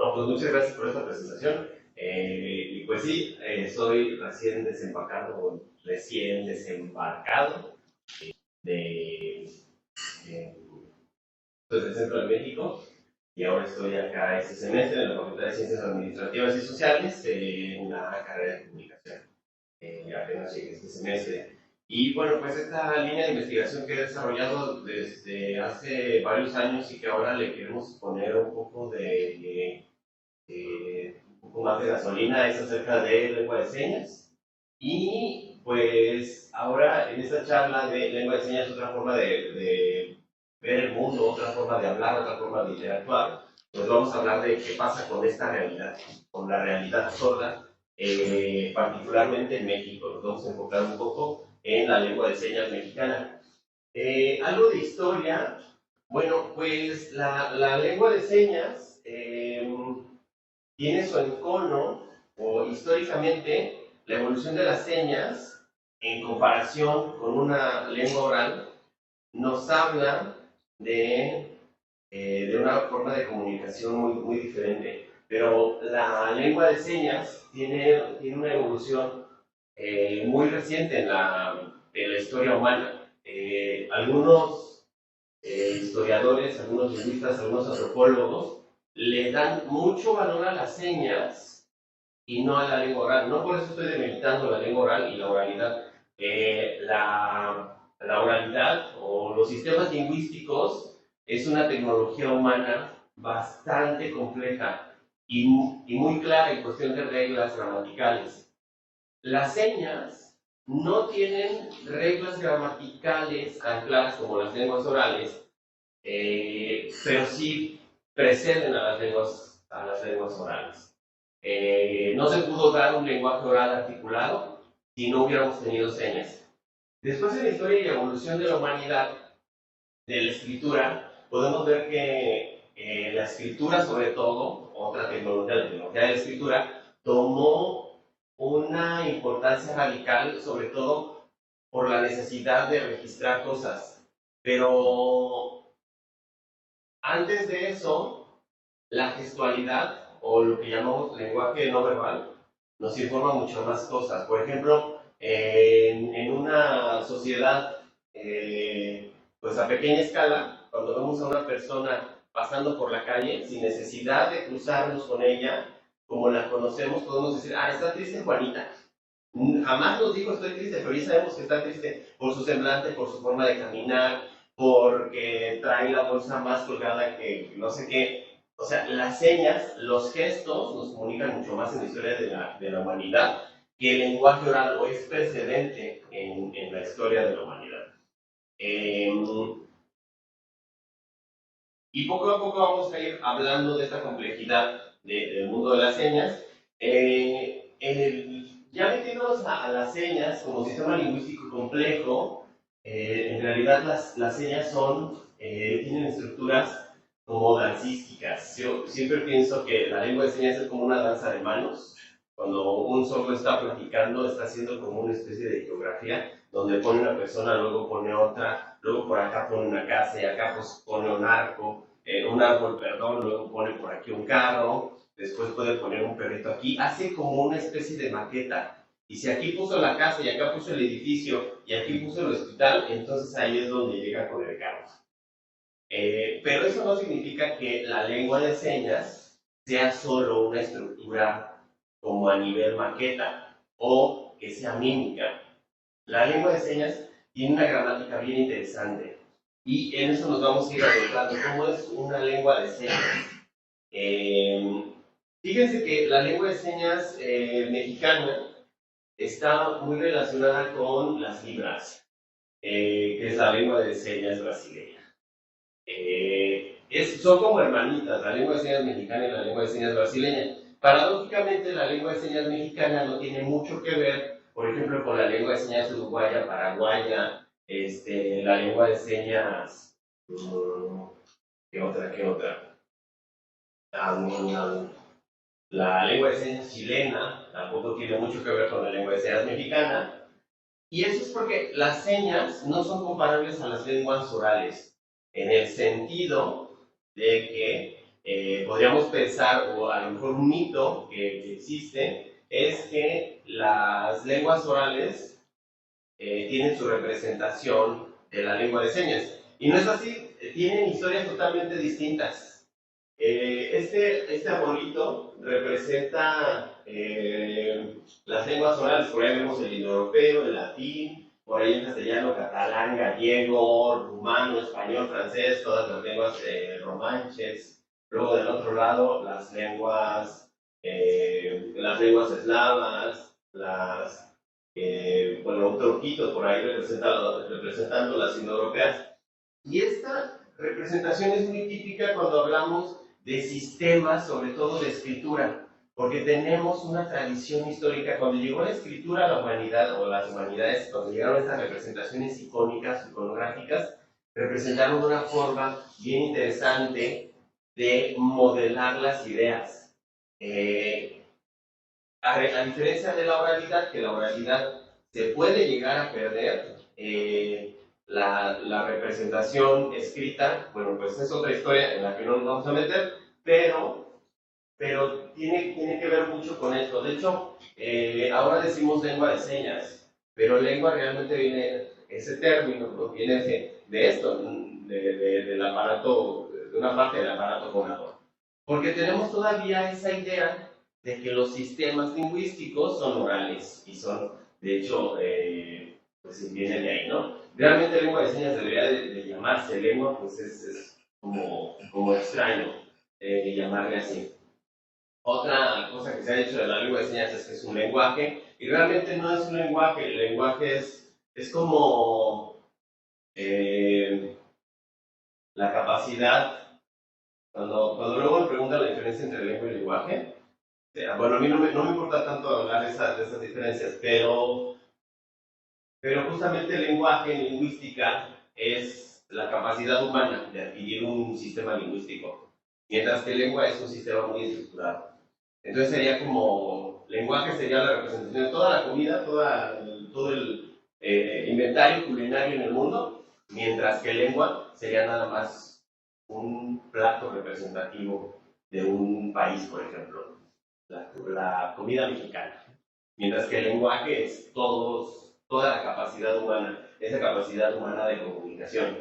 No, pues muchas gracias por esta presentación. Y pues sí, soy recién desembarcado, recién desembarcado de, eh, pues, del centro de México y ahora estoy acá este semestre en la Facultad de Ciencias Administrativas y Sociales en la carrera de comunicación. Apenas llegué este semestre. Y bueno, pues esta línea de investigación que he desarrollado desde hace varios años y que ahora le queremos poner un poco un poco más de gasolina es acerca de lengua de señas. Y pues ahora en esta charla de lengua de señas, otra forma de ver el mundo, otra forma de hablar, otra forma de interactuar, pues vamos a hablar de qué pasa con esta realidad, con la realidad sorda, particularmente en México. Nos vamos a enfocar un poco en la lengua de señas mexicana. Algo de historia, bueno, pues la lengua de señas tiene su encono, o históricamente, la evolución de las señas en comparación con una lengua oral nos habla de una forma de comunicación muy diferente. Pero la lengua de señas tiene una evolución muy reciente en la historia humana. Algunos historiadores, algunos lingüistas, algunos antropólogos le dan mucho valor a las señas y no a la lengua oral. No por eso estoy demeritando la lengua oral y la oralidad. La oralidad o los sistemas lingüísticos es una tecnología humana bastante compleja y muy clara en cuestión de reglas gramaticales. Las señas no tienen reglas gramaticales tan claras como las lenguas orales, pero sí preceden a las lenguas orales. No se pudo dar un lenguaje oral articulado si no hubiéramos tenido señas. Después en la historia y evolución de la humanidad, de la escritura, podemos ver que la escritura, sobre todo, otra tecnología, la tecnología de la escritura, tomó una importancia radical, sobre todo por la necesidad de registrar cosas. Pero antes de eso, la gestualidad, o lo que llamamos lenguaje no verbal, nos informa mucho más cosas. Por ejemplo, en una sociedad pues a pequeña escala, cuando vemos a una persona pasando por la calle sin necesidad de cruzarnos con ella, como la conocemos, podemos decir, ah, está triste Juanita. Jamás nos dijo estoy triste, pero ya sabemos que está triste por su semblante, por su forma de caminar, porque trae la bolsa más colgada que no sé qué. O sea, las señas, los gestos nos comunican mucho más en la historia de la humanidad que el lenguaje oral o es precedente en la historia de la humanidad. Eh, y poco a poco vamos a ir hablando de esta complejidad del mundo de las señas. Ya metiéndonos a las señas como sistema lingüístico complejo, en realidad las señas tienen estructuras como dancísticas. Yo siempre pienso que la lengua de señas es como una danza de manos. Cuando un sordo está platicando, está haciendo como una especie de geografía, donde pone una persona, luego pone otra, luego por acá pone una casa y acá pues pone un árbol, perdón, luego pone por aquí un carro, después puede poner un perrito aquí, hace como una especie de maqueta. Y si aquí puso la casa y acá puso el edificio y aquí puso el hospital, entonces ahí es donde llega con el carro. Pero eso no significa que la lengua de señas sea solo una estructura como a nivel maqueta o que sea mímica. La lengua de señas tiene una gramática bien interesante y en eso nos vamos a ir adentrando. ¿Cómo es una lengua de señas? Eh, Fíjense que la lengua de señas mexicana está muy relacionada con las libras, que es la lengua de señas brasileña. Son como hermanitas, la lengua de señas mexicana y la lengua de señas brasileña. Paradójicamente, la lengua de señas mexicana no tiene mucho que ver, por ejemplo, con la lengua de señas uruguaya, paraguaya, la lengua de señas, ¿qué otra? La lengua de señas chilena tampoco tiene mucho que ver con la lengua de señas mexicana. Y eso es porque las señas no son comparables a las lenguas orales, en el sentido de que podríamos pensar, o a lo mejor un mito que existe, es que las lenguas orales tienen su representación de la lengua de señas. Y no es así, tienen historias totalmente distintas. Este arbolito representa las lenguas orales, por ahí vemos el indoeuropeo, el latín, por ahí el castellano, catalán, gallego, rumano, español, francés, todas las lenguas romanches. Luego del otro lado, las lenguas eslavas, bueno, un tronquito por ahí representando las indoeuropeas. Y esta representación es muy típica cuando hablamos de sistemas, sobre todo de escritura, porque tenemos una tradición histórica. Cuando llegó la escritura a la humanidad, o las humanidades, cuando llegaron estas representaciones icónicas, iconográficas, representaron una forma bien interesante de modelar las ideas. A diferencia de la oralidad, que la oralidad se puede llegar a perder, la representación escrita, bueno, pues es otra historia en la que no nos vamos a meter, pero tiene que ver mucho con esto. De hecho, ahora decimos lengua de señas, pero lengua realmente viene, ese término viene de esto, del aparato, de una parte del aparato fonador. Porque tenemos todavía esa idea de que los sistemas lingüísticos son orales y son, de hecho, pues vienen de ahí, ¿no? Realmente lengua de señas debería de llamarse lengua, pues es como extraño llamarle así. Otra cosa que se ha dicho de la lengua de señas es que es un lenguaje, y realmente no es un lenguaje. El lenguaje es como la capacidad, cuando luego me preguntan la diferencia entre lengua y lenguaje, bueno, a mí no me importa tanto hablar de esas diferencias, pero justamente el lenguaje en lingüística es la capacidad humana de adquirir un sistema lingüístico, mientras que lengua es un sistema muy estructurado. Entonces sería como, lenguaje sería la representación de toda la comida, todo el inventario culinario en el mundo, mientras que lengua sería nada más un plato representativo de un país, por ejemplo, la comida mexicana. Mientras que el lenguaje es toda la capacidad humana, esa capacidad humana de comunicación.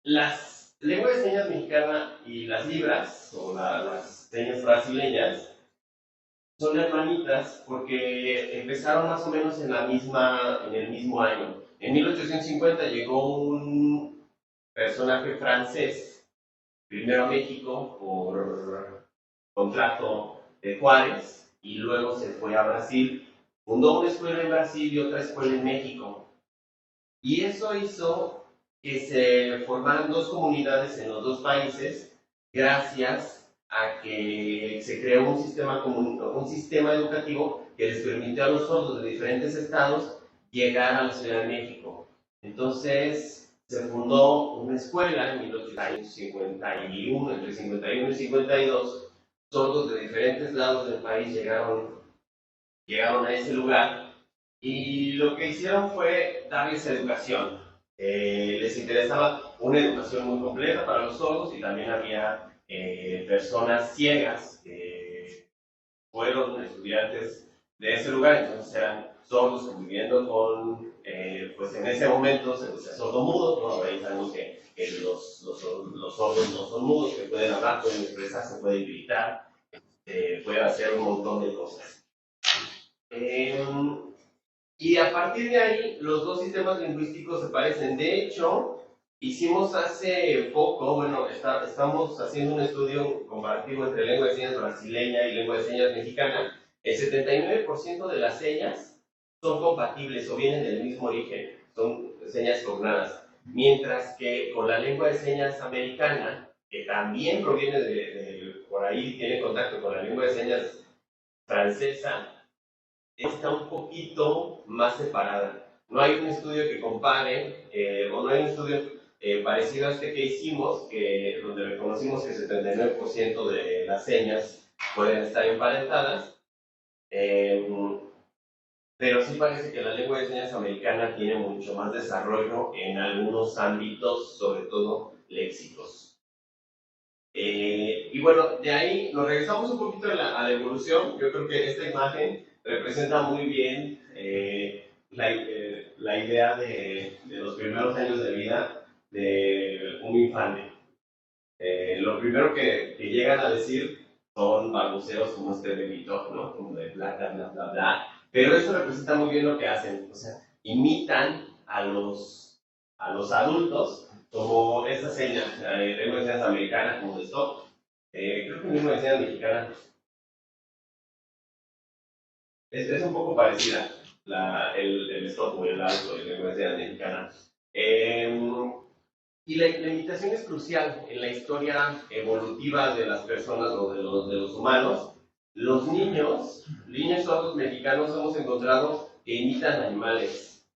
Las lenguas de señas mexicana y las libras, o las señas brasileñas, son hermanitas porque empezaron más o menos en el mismo año. En 1850 llegó un personaje francés, primero a México por contrato de Juárez, y luego se fue a Brasil. Fundó una escuela en Brasil y otra escuela en México. Y eso hizo que se formaran dos comunidades en los dos países, gracias a que se creó un sistema educativo que les permitió a los sordos de diferentes estados llegar a la Ciudad de México. Entonces se fundó una escuela en 1851, entre 51 y 52, sordos de diferentes lados del país llegaron a ese lugar, y lo que hicieron fue darles educación. Les interesaba una educación muy completa para los sordos, y también había personas ciegas que fueron estudiantes de ese lugar, entonces eran sordos conviviendo con, pues en ese momento se decía sordomudos, ¿no? Ahí sabemos que los sordos no son mudos, que pueden hablar, pueden expresarse, pueden gritar, pueden hacer un montón de cosas. Y a partir de ahí, los dos sistemas lingüísticos se parecen. De hecho, hicimos hace poco, bueno, estamos haciendo un estudio comparativo entre lengua de señas brasileña y lengua de señas mexicana. El 79% de las señas son compatibles o vienen del mismo origen, son señas cognadas. Mientras que con la lengua de señas americana, que también proviene por ahí, tiene contacto con la lengua de señas francesa, está un poquito más separada. No hay un estudio que compare, o no hay un estudio parecido a este que hicimos, donde reconocimos que el 79% de las señas pueden estar emparentadas, pero sí parece que la lengua de señas americana tiene mucho más desarrollo en algunos ámbitos, sobre todo léxicos. Y bueno, de ahí nos regresamos un poquito a la evolución. Yo creo que esta imagen representa muy bien la idea de los primeros años de vida de un infante. Lo primero que llegan a decir son balbuceos como este bebito, ¿no? Como de bla, bla, bla, bla, bla. Pero eso representa muy bien lo que hacen. O sea, imitan a los adultos como esta seña. Tengo señas americanas como de stop. Creo que mismo señas mexicana es un poco parecida. El stop o el alto de la señas mexicana. Y la imitación es crucial en la historia evolutiva de las personas o de los humanos. Los niños sordos mexicanos hemos encontrado que imitan animales.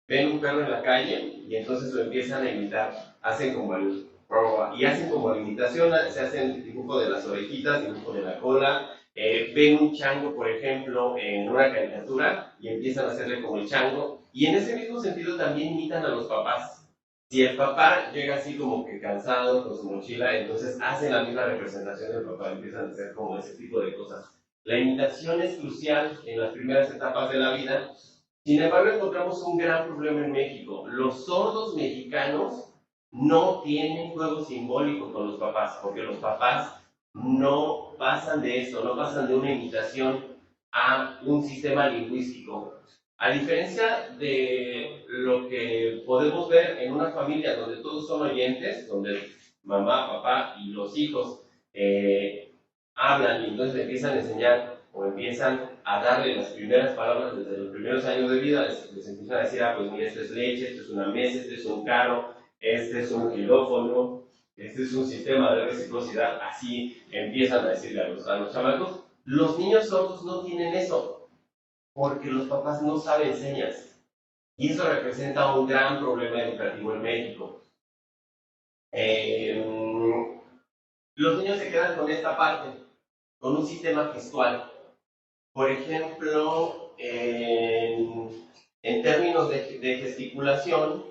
Ven un perro en la calle y entonces lo empiezan a imitar. Hacen como y hacen como la imitación, se hacen dibujo de las orejitas, dibujo de la cola. Ven un chango, por ejemplo, en una caricatura y empiezan a hacerle como el chango. Y en ese mismo sentido también imitan a los papás. Si el papá llega así como que cansado con su mochila, entonces hacen la misma representación del papá, empiezan a hacer como ese tipo de cosas. La imitación es crucial en las primeras etapas de la vida. Sin embargo, encontramos un gran problema en México. Los sordos mexicanos no tienen juego simbólico con los papás, porque los papás no pasan de eso, no pasan de una imitación a un sistema lingüístico. A diferencia de lo que podemos ver en una familia donde todos son oyentes, donde mamá, papá y los hijos hablan y entonces empiezan a enseñar o empiezan a darle las primeras palabras desde los primeros años de vida, les empiezan a decir, pues mira, esto es leche, esto es una mesa, esto es un carro, este es un xilófono, este es un sistema de reciprocidad, así empiezan a decirle a los chamacos. Los niños sordos no tienen eso, porque los papás no saben señas. Y eso representa un gran problema educativo en México. Los niños se quedan con esta parte, con un sistema gestual. Por ejemplo, en términos de gesticulación,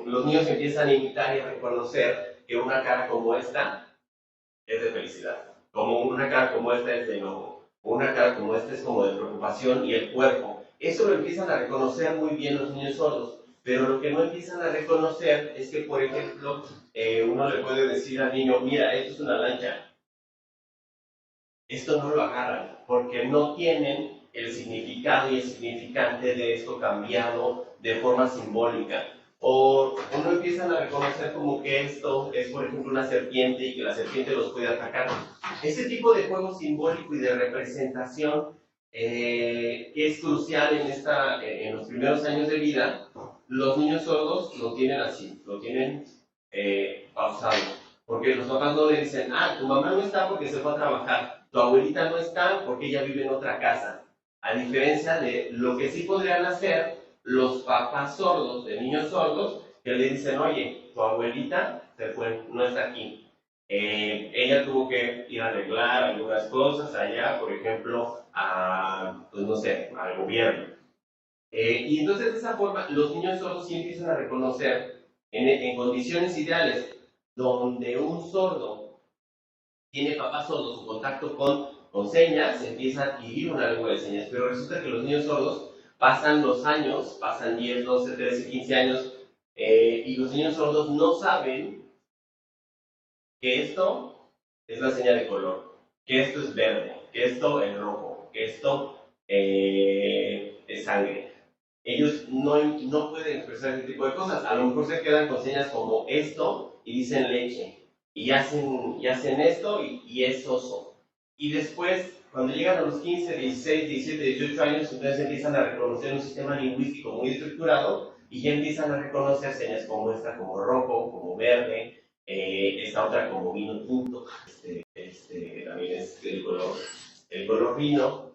los niños empiezan a imitar y a reconocer que una cara como esta es de felicidad, como una cara como esta es de enojo, una cara como esta es como de preocupación y el cuerpo. Eso lo empiezan a reconocer muy bien los niños sordos, pero lo que no empiezan a reconocer es que, por ejemplo, uno le puede decir al niño, mira, esto es una lancha. Esto no lo agarran, porque no tienen el significado y el significante de esto cambiado de forma simbólica. O no empiezan a reconocer como que esto es, por ejemplo, una serpiente y que la serpiente los puede atacar. Ese tipo de juego simbólico y de representación que es crucial en los primeros años de vida, los niños sordos lo tienen así, lo tienen pausado. Porque los papás no le dicen, tu mamá no está porque se fue a trabajar, tu abuelita no está porque ella vive en otra casa. A diferencia de lo que sí podrían hacer los papás sordos, de niños sordos, que le dicen, oye, tu abuelita se fue, no está aquí. Ella tuvo que ir a arreglar algunas cosas allá, por ejemplo, pues no sé, al gobierno. Y entonces de esa forma los niños sordos sí empiezan a reconocer en condiciones ideales donde un sordo tiene papás sordos en contacto con señas, se empieza a adquirir una lengua de señas, pero resulta que los niños sordos pasan los años, pasan 10, 12, 13, 15 años, y los niños sordos no saben que esto es la señal de color, que esto es verde, que esto es rojo, que esto es sangre. Ellos no pueden expresar este tipo de cosas. A lo mejor se quedan con señas como esto y dicen leche. Y hacen esto y es oso. Y después, cuando llegan a los 15, 16, 17, 18 años, entonces empiezan a reconocer un sistema lingüístico muy estructurado y ya empiezan a reconocer señas como esta, como rojo, como verde, esta otra como vino tinto, también es el color vino.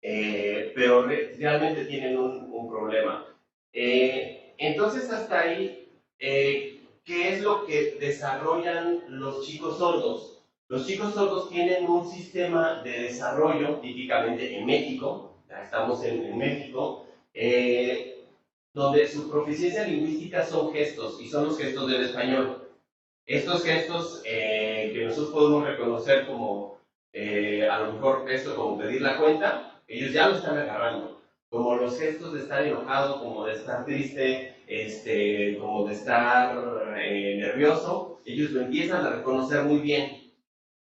Pero realmente tienen un problema. Entonces, hasta ahí, ¿qué es lo que desarrollan los chicos sordos? Los chicos sordos tienen un sistema de desarrollo, típicamente en México, ya estamos en México, donde su proficiencia lingüística son gestos, y son los gestos del español. Estos gestos que nosotros podemos reconocer como, a lo mejor esto como pedir la cuenta, ellos ya lo están agarrando. Como los gestos de estar enojado, como de estar triste, como de estar nervioso, ellos lo empiezan a reconocer muy bien.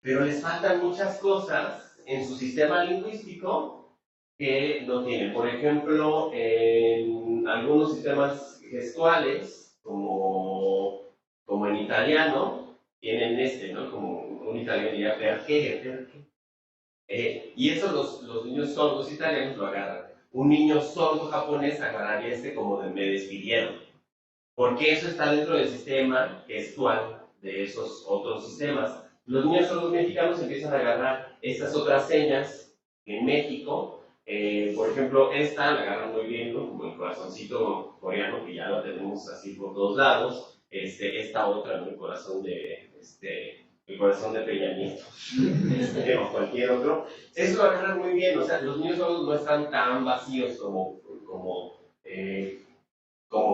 Pero les faltan muchas cosas en su sistema lingüístico que no tienen. Por ejemplo, en algunos sistemas gestuales, como en italiano, tienen ¿no? Como un italiano diría perché, perché. Y eso los niños sordos italianos lo agarran. Un niño sordo japonés agarraría como de me despidieron. Porque eso está dentro del sistema gestual de esos otros sistemas. Los niños sordos mexicanos empiezan a agarrar estas otras señas en México. Por ejemplo, esta la agarran muy bien, ¿no? Como el corazoncito coreano, que ya lo tenemos así por todos lados. Esta otra, ¿no? El corazón de Peña Nieto, o cualquier otro. Eso lo agarran muy bien. O sea, los niños sordos no están tan vacíos como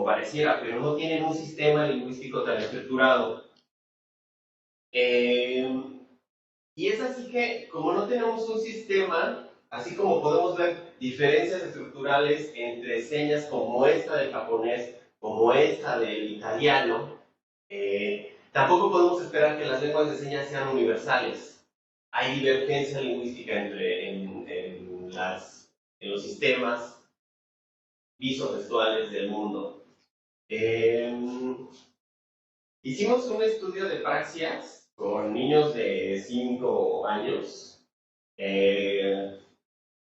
pareciera, pero no tienen un sistema lingüístico tan estructurado. Y es así que, como no tenemos un sistema, así como podemos ver diferencias estructurales entre señas como esta del japonés, como esta del italiano, tampoco podemos esperar que las lenguas de señas sean universales. Hay divergencia lingüística en los sistemas visogestuales del mundo. Hicimos un estudio de praxias con niños de 5 años.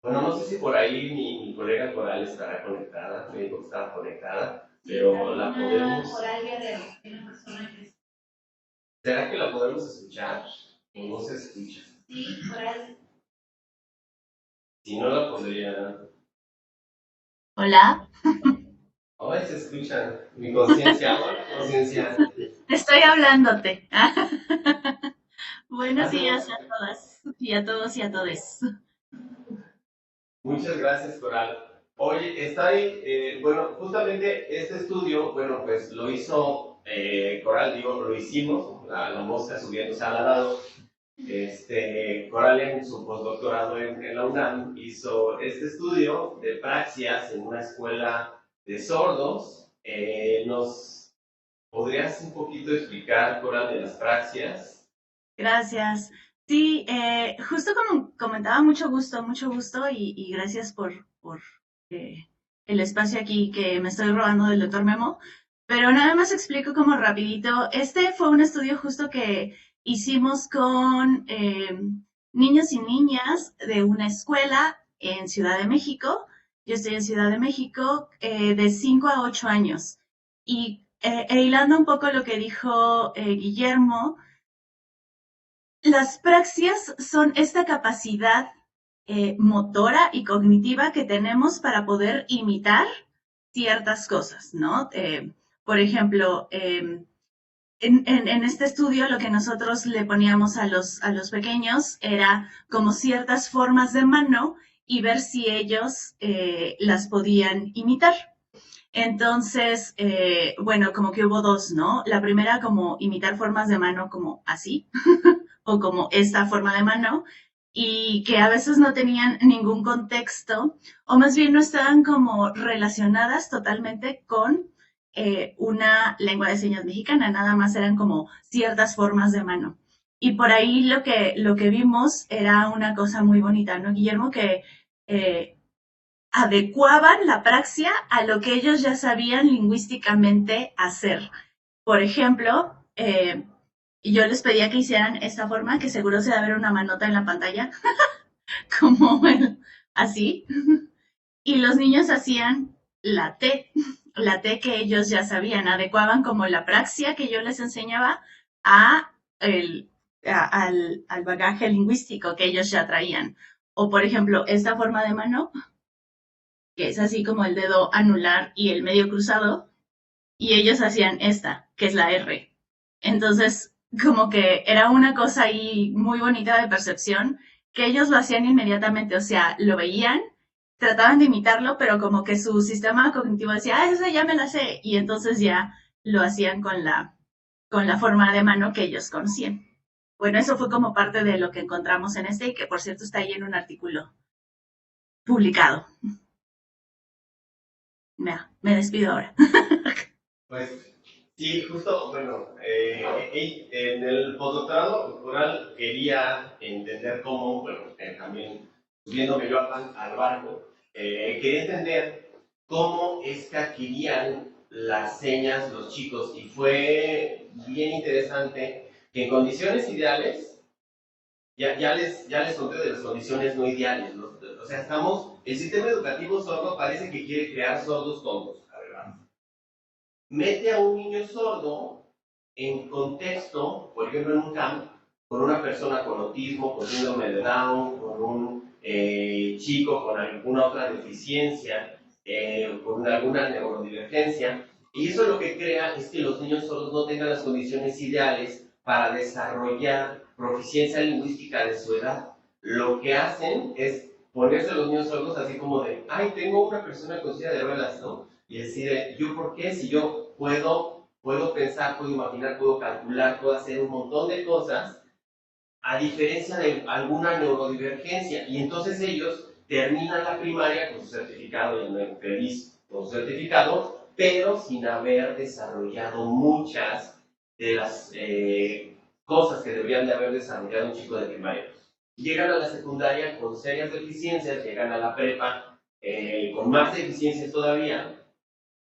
Bueno, no sé si por ahí mi colega Coral estará conectada, me dijo que estaba conectada, pero la podemos... Coral Guerrero, una persona que... ¿Será que la podemos escuchar? ¿O no se escucha? Sí, Coral. Si no la podría... Hola. Ay, se escucha. Mi conciencia, hola, conciencia. Estoy hablándote. Buenos días a todas y a todos y a todes. Muchas gracias, Coral. Oye, está ahí, bueno, justamente este estudio, bueno, pues lo hizo Coral, digo, lo hicimos, la mosca subiéndose al lado. Coral en su postdoctorado en la UNAM hizo este estudio de praxias en una escuela de sordos. ¿Nos podrías un poquito explicar, Coral, de las praxias? Gracias. Sí, justo como comentaba, mucho gusto y gracias por el espacio aquí que me estoy robando del doctor Memo. Pero nada más explico como rapidito. Este fue un estudio justo que hicimos con niños y niñas de una escuela en Ciudad de México. Yo estoy en Ciudad de México, de 5 a 8 años. Y hilando un poco lo que dijo Guillermo, las praxias son esta capacidad motora y cognitiva que tenemos para poder imitar ciertas cosas, ¿no? Por ejemplo, en este estudio lo que nosotros le poníamos a los pequeños era como ciertas formas de mano y ver si ellos las podían imitar. Entonces, bueno, como que hubo dos, ¿no? La primera como imitar formas de mano como así, o como esta forma de mano, y que a veces no tenían ningún contexto, o más bien no estaban como relacionadas totalmente con una lengua de señas mexicana, nada más eran como ciertas formas de mano. Y por ahí lo que vimos era una cosa muy bonita, ¿no, Guillermo? Que adecuaban la praxia a lo que ellos ya sabían lingüísticamente hacer. Por ejemplo, yo les pedía que hicieran esta forma, que seguro se va a ver una manota en la pantalla, como así. Y los niños hacían la T que ellos ya sabían, adecuaban como la praxia que yo les enseñaba a al bagaje lingüístico que ellos ya traían. O, por ejemplo, esta forma de mano, que es así como el dedo anular y el medio cruzado, y ellos hacían esta, que es la R. Entonces, como que era una cosa ahí muy bonita de percepción, que ellos lo hacían inmediatamente, o sea, lo veían, trataban de imitarlo, pero como que su sistema cognitivo decía, esa ya me la sé, y entonces ya lo hacían con con la forma de mano que ellos conocían. Bueno, eso fue como parte de lo que encontramos en este y que por cierto está ahí en un artículo publicado. Me despido ahora. Pues sí, justo, bueno, en el postdoctorado Coral quería entender cómo, bueno, también subiéndome yo al barco, quería entender cómo es que adquirían las señas los chicos y fue bien interesante que en condiciones ideales, ya les conté de las condiciones no ideales, ¿no? O sea, el sistema educativo sordo parece que quiere crear sordos tontos. A ver, vamos. Mete a un niño sordo en contexto, por ejemplo en un camp, con una persona con autismo, con síndrome de Down, con un chico con alguna otra deficiencia, con alguna neurodivergencia, y eso lo que crea es que los niños sordos no tengan las condiciones ideales para desarrollar proficiencia lingüística de su edad. Lo que hacen es ponerse a los niños sordos así como de, ay, tengo una persona con silla de ruedas, ¿no? Y decir, ¿yo por qué? Si yo puedo pensar, puedo imaginar, puedo calcular, puedo hacer un montón de cosas, a diferencia de alguna neurodivergencia. Y entonces ellos terminan la primaria con su certificado, y andan feliz con su certificado, pero sin haber desarrollado muchas de las cosas que deberían de haber desarrollado un chico de primaria. Llegan a la secundaria con serias deficiencias, llegan a la prepa con más deficiencias todavía.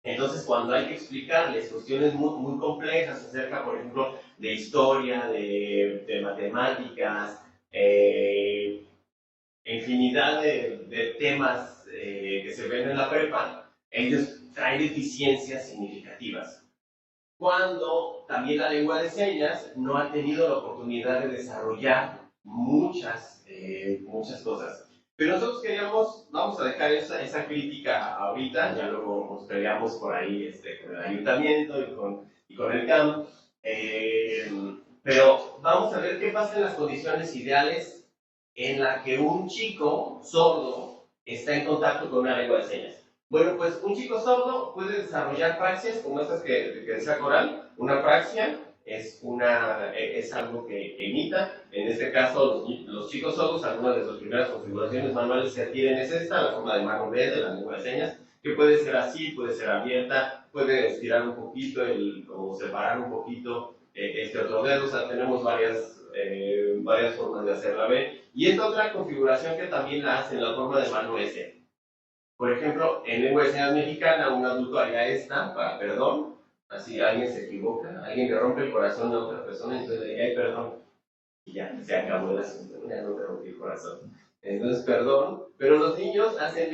Entonces, cuando hay que explicarles cuestiones muy complejas acerca, por ejemplo, de historia, de matemáticas, infinidad de temas que se ven en la prepa, ellos traen deficiencias significativas. Cuando también la lengua de señas no ha tenido la oportunidad de desarrollar muchas cosas. Pero nosotros vamos a dejar esa crítica ahorita, ya luego nos peleamos por ahí con el ayuntamiento y con el CAM. Pero vamos a ver qué pasa en las condiciones ideales en las que un chico sordo está en contacto con una lengua de señas. Bueno, pues un chico sordo puede desarrollar praxias como estas que decía Coral. Una praxia es algo que imita. En este caso, los chicos sordos, algunas de sus primeras configuraciones manuales que adquieren es esta, la forma de mano B de la lengua de señas, que puede ser así, puede ser abierta, puede estirar un poquito o separar un poquito este otro dedo. O sea, tenemos varias formas de hacer la B. Y esta otra configuración que también la hace en la forma de mano S. Por ejemplo, en lengua de señas mexicana, un adulto haría esta para perdón. Así alguien se equivoca, alguien le rompe el corazón a otra persona, entonces le dice, ay, perdón. Y ya, se acabó el asunto, ya no te rompí el corazón. Entonces, perdón. Pero los niños hacen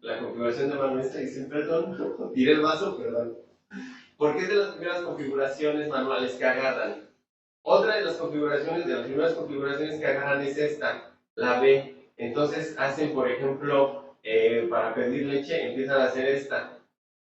la configuración de mano esta, y dicen, perdón, tiré el vaso, perdón. Porque es de las primeras configuraciones manuales que agarran. Otra de las primeras configuraciones que agarran es esta, la B. Entonces hacen, por ejemplo, para pedir leche, empiezan a hacer esta.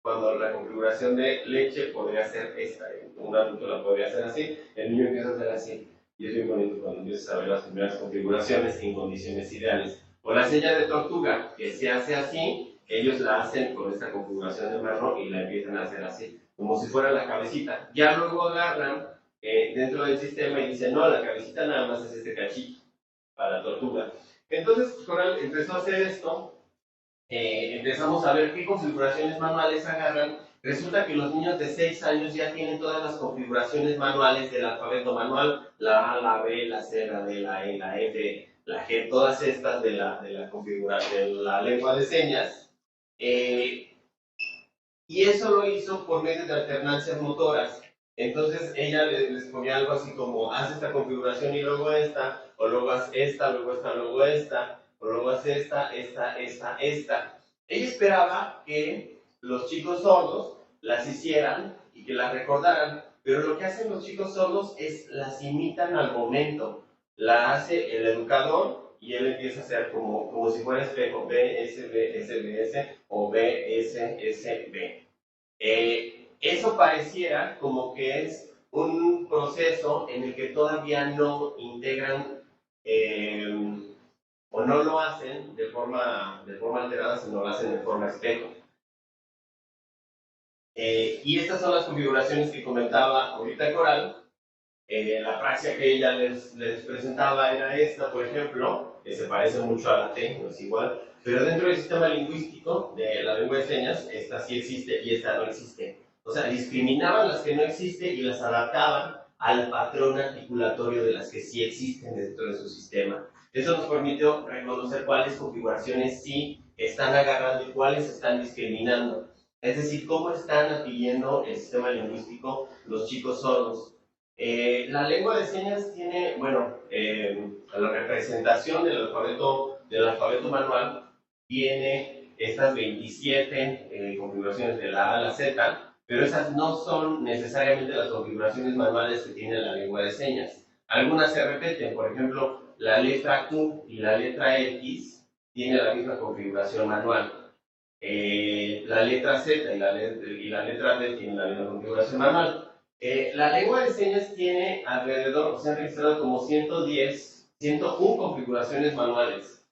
Cuando la configuración de leche podría ser esta. Un adulto la podría hacer así, el niño empieza a hacer así. Y es bien bonito cuando empiezas a ver las primeras configuraciones en condiciones ideales. O la señal de tortuga, que se hace así, ellos la hacen con esta configuración de mano y la empiezan a hacer así, como si fuera la cabecita. Ya luego agarran dentro del sistema y dicen, no, la cabecita nada más es este cachito para la tortuga. Entonces, Coral empezó a hacer esto, empezamos a ver qué configuraciones manuales agarran. Resulta que los niños de 6 años ya tienen todas las configuraciones manuales del alfabeto manual, la A, la B, la C, la D, la E, la F, la G, todas estas de la configuración de la lengua de señas. Y eso lo hizo por medio de alternancias motoras. Entonces ella les ponía algo así como, haz esta configuración y luego esta, o luego haz esta, luego esta, luego esta, o luego haz esta. Ella esperaba que los chicos sordos las hicieran y que las recordaran, pero lo que hacen los chicos sordos es las imitan al momento. La hace el educador y él empieza a hacer como si fuera espejo, B, S, B, S, B, S, o B, S, S, B. Eso pareciera como que es un proceso en el que todavía no integran o no lo hacen de forma alterada, sino lo hacen de forma espejo. Y estas son las configuraciones que comentaba ahorita Coral. La praxia que ella les presentaba era esta, por ejemplo, que se parece mucho a la T, no es igual, pero dentro del sistema lingüístico de la lengua de señas, esta sí existe y esta no existe. O sea, discriminaban las que no existen y las adaptaban al patrón articulatorio de las que sí existen dentro de su sistema. Eso nos permitió reconocer cuáles configuraciones sí están agarrando y cuáles están discriminando. Es decir, cómo están adquiriendo el sistema lingüístico los chicos sordos. La lengua de señas tiene, bueno, la representación del alfabeto manual tiene estas 27 configuraciones de la A a la Z, pero esas no son necesariamente las configuraciones manuales que tiene la lengua de señas. Algunas se repiten, por ejemplo, la letra Q y la letra X tienen la misma configuración manual. La letra Z y la letra D tienen la misma configuración manual. La lengua de señas tiene alrededor, se han registrado como 110, 101 configuraciones manuales.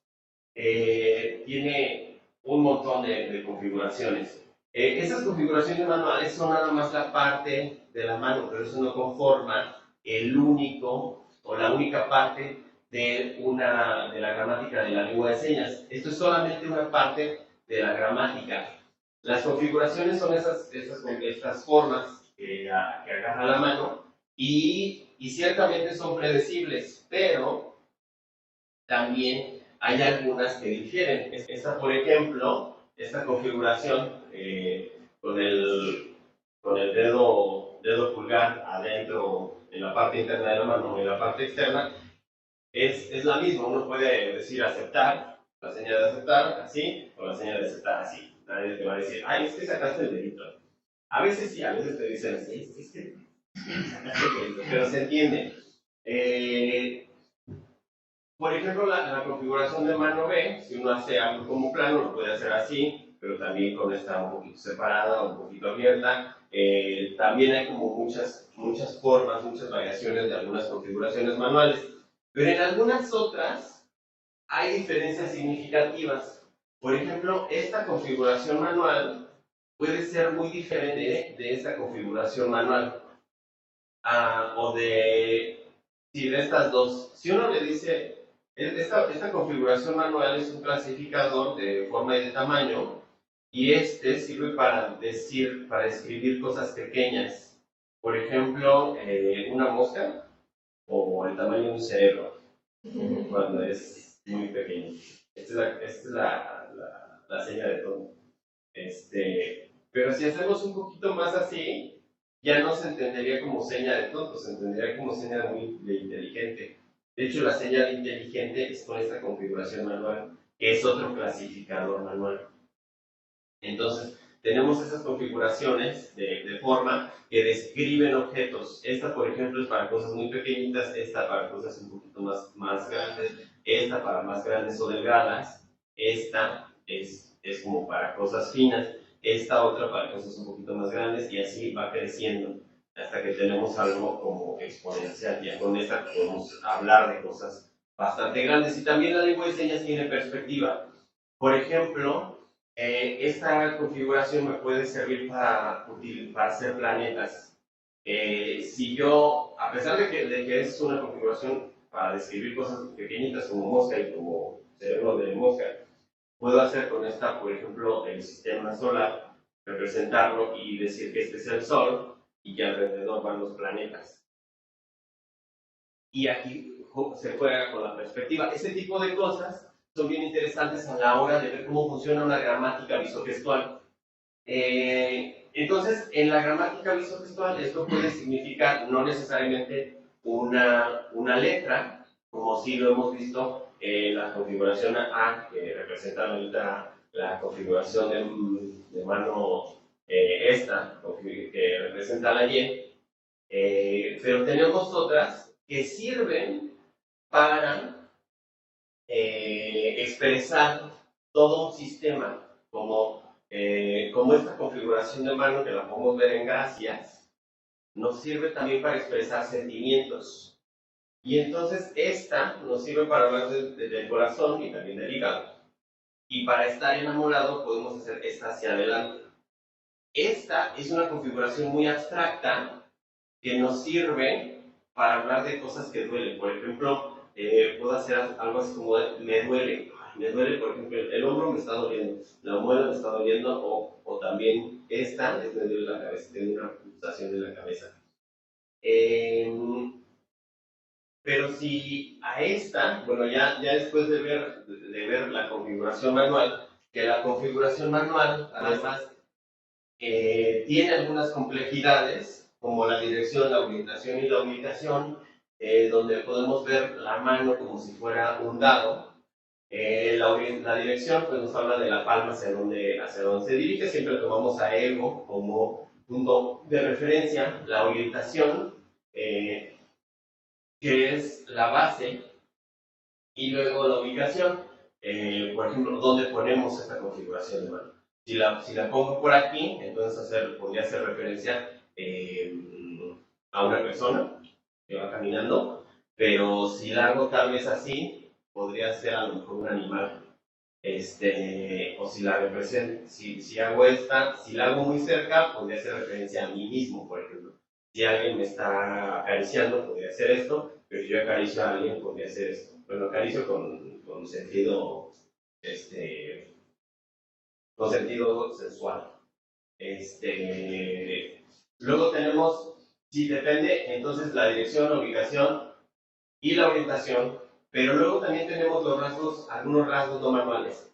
Tiene un montón de configuraciones. Esas configuraciones manuales son nada más la parte de la mano, pero eso no conforma el único o la única parte de la gramática de la lengua de señas. Esto es solamente una parte de la gramática. Las configuraciones son estas formas que agarra la mano y ciertamente son predecibles, pero también hay algunas que difieren. Esta, por ejemplo, esta configuración con el dedo pulgar adentro en la parte interna de la mano y en la parte externa, es la misma. Uno puede decir aceptar, la señal de aceptar así, o la señal de aceptar así. Nadie te va a decir, ay, es que sacaste el dedito. A veces sí, a veces te dicen, es que sacaste el dedito, pero se entiende. Por ejemplo, la configuración de mano B, si uno hace algo como plano, lo puede hacer así, pero también con esta un poquito separada, un poquito abierta. También hay como muchas formas, muchas variaciones de algunas configuraciones manuales. Pero en algunas otras hay diferencias significativas. Por ejemplo, esta configuración manual puede ser muy diferente de esta configuración manual. O sí, de estas dos. Si uno le dice, esta configuración manual es un clasificador de forma y de tamaño, y este sirve para describir cosas pequeñas. Por ejemplo, una mosca o el tamaño de un cerebro, cuando es muy pequeño. Esta es la señal de todo. Pero si hacemos un poquito más así, ya no se entendería como seña de tonto, se entendería como seña de inteligente. De hecho, la seña de inteligente es con esta configuración manual, que es otro clasificador manual. Entonces, tenemos esas configuraciones de forma que describen objetos. Esta, por ejemplo, es para cosas muy pequeñitas, esta para cosas un poquito más grandes, esta para más grandes o delgadas, esta es como para cosas finas, esta otra para cosas un poquito más grandes y así va creciendo hasta que tenemos algo como exponencial. Ya con esta podemos hablar de cosas bastante grandes. Y también la lengua de señas tiene perspectiva. Por ejemplo, esta configuración me puede servir para hacer planetas. Si yo, a pesar de que es una configuración para describir cosas pequeñitas como mosca y como cerebro de mosca, puedo hacer con esta, por ejemplo, el sistema solar, representarlo y decir que este es el Sol y que alrededor van los planetas. Y aquí se juega con la perspectiva. Este tipo de cosas son bien interesantes a la hora de ver cómo funciona una gramática visogestual. Entonces, en la gramática visogestual esto puede significar no necesariamente una letra, como si lo hemos visto en la configuración A, que representa la configuración de mano esta, que representa la Y, pero tenemos otras que sirven para expresar todo un sistema, como esta configuración de mano que la podemos ver en Gracias, nos sirve también para expresar sentimientos. Y entonces esta nos sirve para hablar del corazón y también del hígado. Y para estar enamorado podemos hacer esta hacia adelante. Esta es una configuración muy abstracta que nos sirve para hablar de cosas que duelen. Por ejemplo, puedo hacer algo así como me duele. Me duele, por ejemplo, el hombro me está doliendo, la muela me está doliendo, o también esta es me duele la cabeza, tengo una pulsación de la cabeza. Pero si a esta, bueno, ya después de ver la configuración manual, que la configuración manual además tiene algunas complejidades, como la dirección, la orientación y la ubicación, donde podemos ver la mano como si fuera un dado. La dirección pues, nos habla de la palma hacia dónde se dirige, siempre tomamos a ego como punto de referencia. La orientación, que es la base, y luego la ubicación, por ejemplo, dónde ponemos esta configuración de mano. Si la pongo por aquí, entonces podría hacer referencia a una persona que va caminando, pero si la hago tal vez así, podría ser a lo mejor un animal. O si la represento, si hago esta, si la hago muy cerca, podría hacer referencia a mí mismo, por ejemplo. Si alguien me está acariciando, podría hacer esto, pero si yo acaricio a alguien, podría hacer esto. Bueno, acaricio con sentido, con sentido sensual. Luego tenemos, si depende, entonces la dirección, la ubicación y la orientación, pero luego también tenemos algunos rasgos no manuales.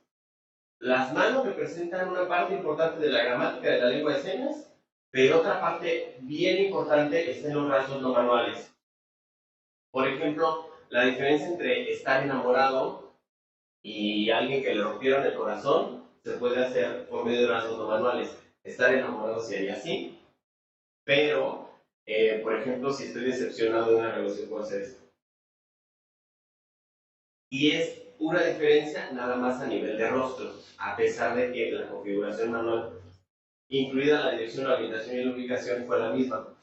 Las manos representan una parte importante de la gramática de la lengua de señas, pero otra parte bien importante está en los rasgos no manuales. Por ejemplo, la diferencia entre estar enamorado y alguien que le rompieron el corazón se puede hacer por medio de rasgos no manuales. Estar enamorado sería así, pero, por ejemplo, si estoy decepcionado de una relación, puedo hacer esto. Y es una diferencia nada más a nivel de rostro, a pesar de que la configuración manual, incluida la dirección, la orientación y la ubicación, fue la misma.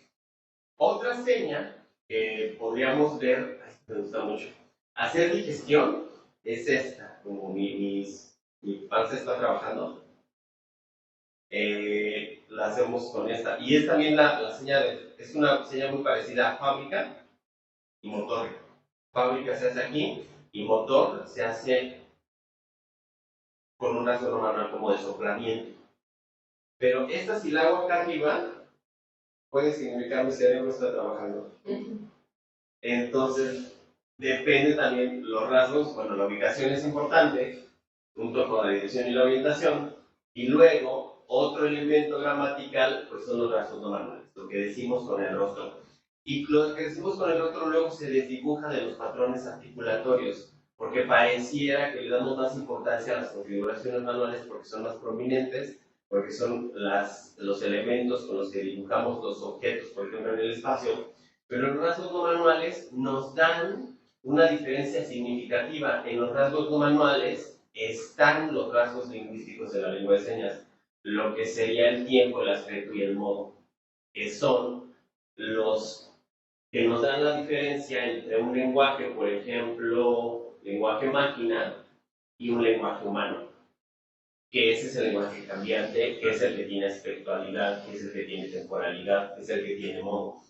Otra seña que podríamos ver, me gusta mucho, hacer digestión, es esta, como mi panza está trabajando, la hacemos con esta. Y es también la seña es una seña muy parecida a fábrica y motor. Fábrica se hace aquí y motor se hace con un rasgo manual como de soplamiento. Pero esta, si la hago acá arriba, puede significar mi cerebro está trabajando. Entonces, depende también los rasgos. Bueno, la ubicación es importante, junto con la dirección y la orientación. Y luego, otro elemento gramatical, pues son los rasgos no manuales, lo que decimos con el rostro. Y lo que decimos con el rostro luego se desdibuja de los patrones articulatorios, porque pareciera que le damos más importancia a las configuraciones manuales porque son más prominentes, porque son los elementos con los que dibujamos los objetos, por ejemplo, en el espacio, pero los rasgos no manuales nos dan una diferencia significativa. En los rasgos no manuales están los rasgos lingüísticos de la lengua de señas, lo que sería el tiempo, el aspecto y el modo, que son los que nos dan la diferencia entre un lenguaje, por ejemplo, lenguaje máquina, y un lenguaje humano, que ese es el lenguaje cambiante, que es el que tiene aspectualidad, que es el que tiene temporalidad, que es el que tiene modo.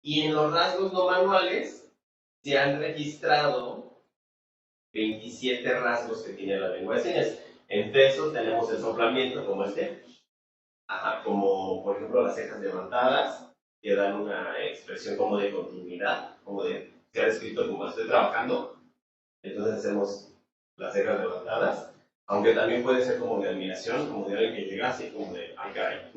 Y en los rasgos no manuales se han registrado 27 rasgos que tiene la lengua de señas. Entre esos tenemos el soplamiento, como como por ejemplo las cejas levantadas, que dan una expresión como de continuidad, como de se ha escrito como estoy trabajando. Entonces hacemos las cejas levantadas, aunque también puede ser como de admiración, como de alguien que llega así como de, ay caray,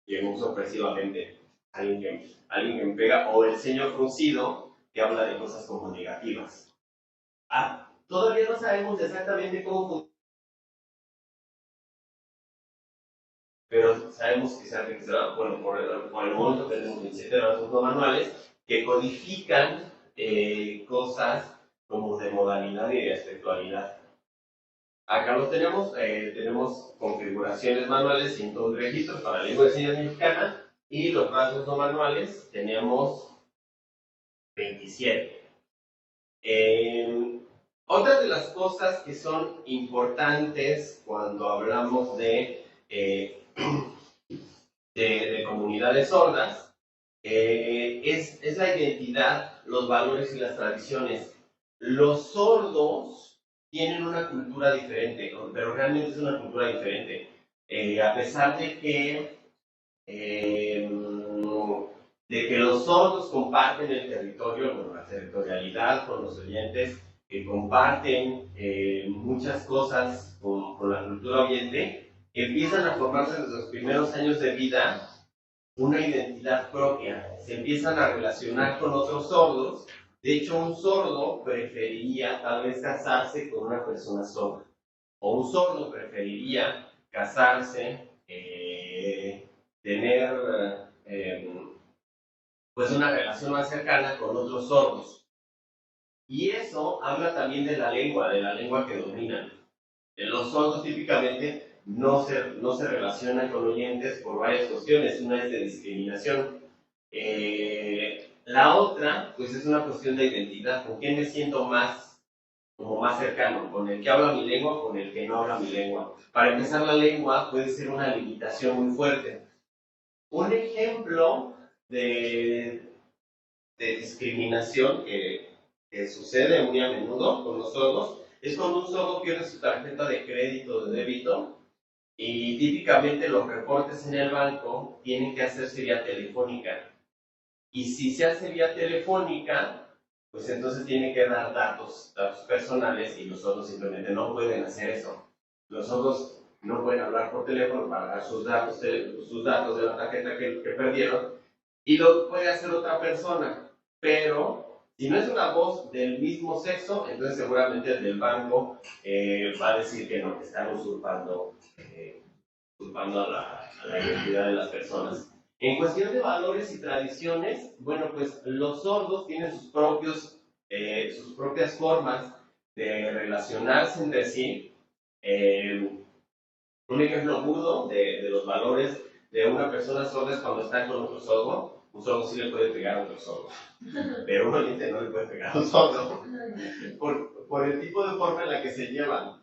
llegó sorpresivamente, alguien que me pega, o el ceño fruncido, que habla de cosas como negativas. Todavía no sabemos exactamente cómo funciona, pero sabemos que se ha registrado, bueno, por el momento tenemos 27 rasgos no manuales que codifican cosas como de modalidad y de aspectualidad. Acá los tenemos configuraciones manuales, 101 registros para la lengua de señas mexicana, y los rasgos no manuales tenemos 27. Otra de las cosas que son importantes cuando hablamos de de comunidades sordas, es la identidad, los valores y las tradiciones. Los sordos tienen una cultura diferente, pero realmente es una cultura diferente. A pesar de que los sordos comparten el territorio, bueno, la territorialidad con los oyentes, que comparten muchas cosas con la cultura oyente, empiezan a formarse desde los primeros años de vida una identidad propia, se empiezan a relacionar con otros sordos. De hecho, un sordo preferiría tal vez casarse con una persona sorda, o un sordo preferiría casarse, tener pues una relación más cercana con otros sordos. Y eso habla también de la lengua que dominan. Los sordos típicamente no se relacionan con oyentes por varias cuestiones. Una es de discriminación. La otra, pues es una cuestión de identidad. ¿Con quién me siento como más cercano? ¿Con el que habla mi lengua o con el que no habla mi lengua? Para empezar, la lengua puede ser una limitación muy fuerte. Un ejemplo de discriminación que sucede muy a menudo con los sordos es cuando un sordo pierde su tarjeta de crédito o de débito y típicamente los reportes en el banco tienen que hacerse vía telefónica. Y si se hace vía telefónica, pues entonces tiene que dar datos personales y los sordos simplemente no pueden hacer eso. Los sordos no pueden hablar por teléfono para dar sus datos de la tarjeta que perdieron y lo puede hacer otra persona. Pero si no es una voz del mismo sexo, entonces seguramente el del banco va a decir que no, que están usurpando a la identidad de las personas. En cuestión de valores y tradiciones, bueno, pues los sordos tienen sus propias formas de relacionarse entre sí. Un ejemplo burdo de los valores de una persona sorda es cuando está con otro sordo. Un sordo sí le puede pegar a otro sordo, pero un oyente no le puede pegar a un sordo por el tipo de forma en la que se llevan.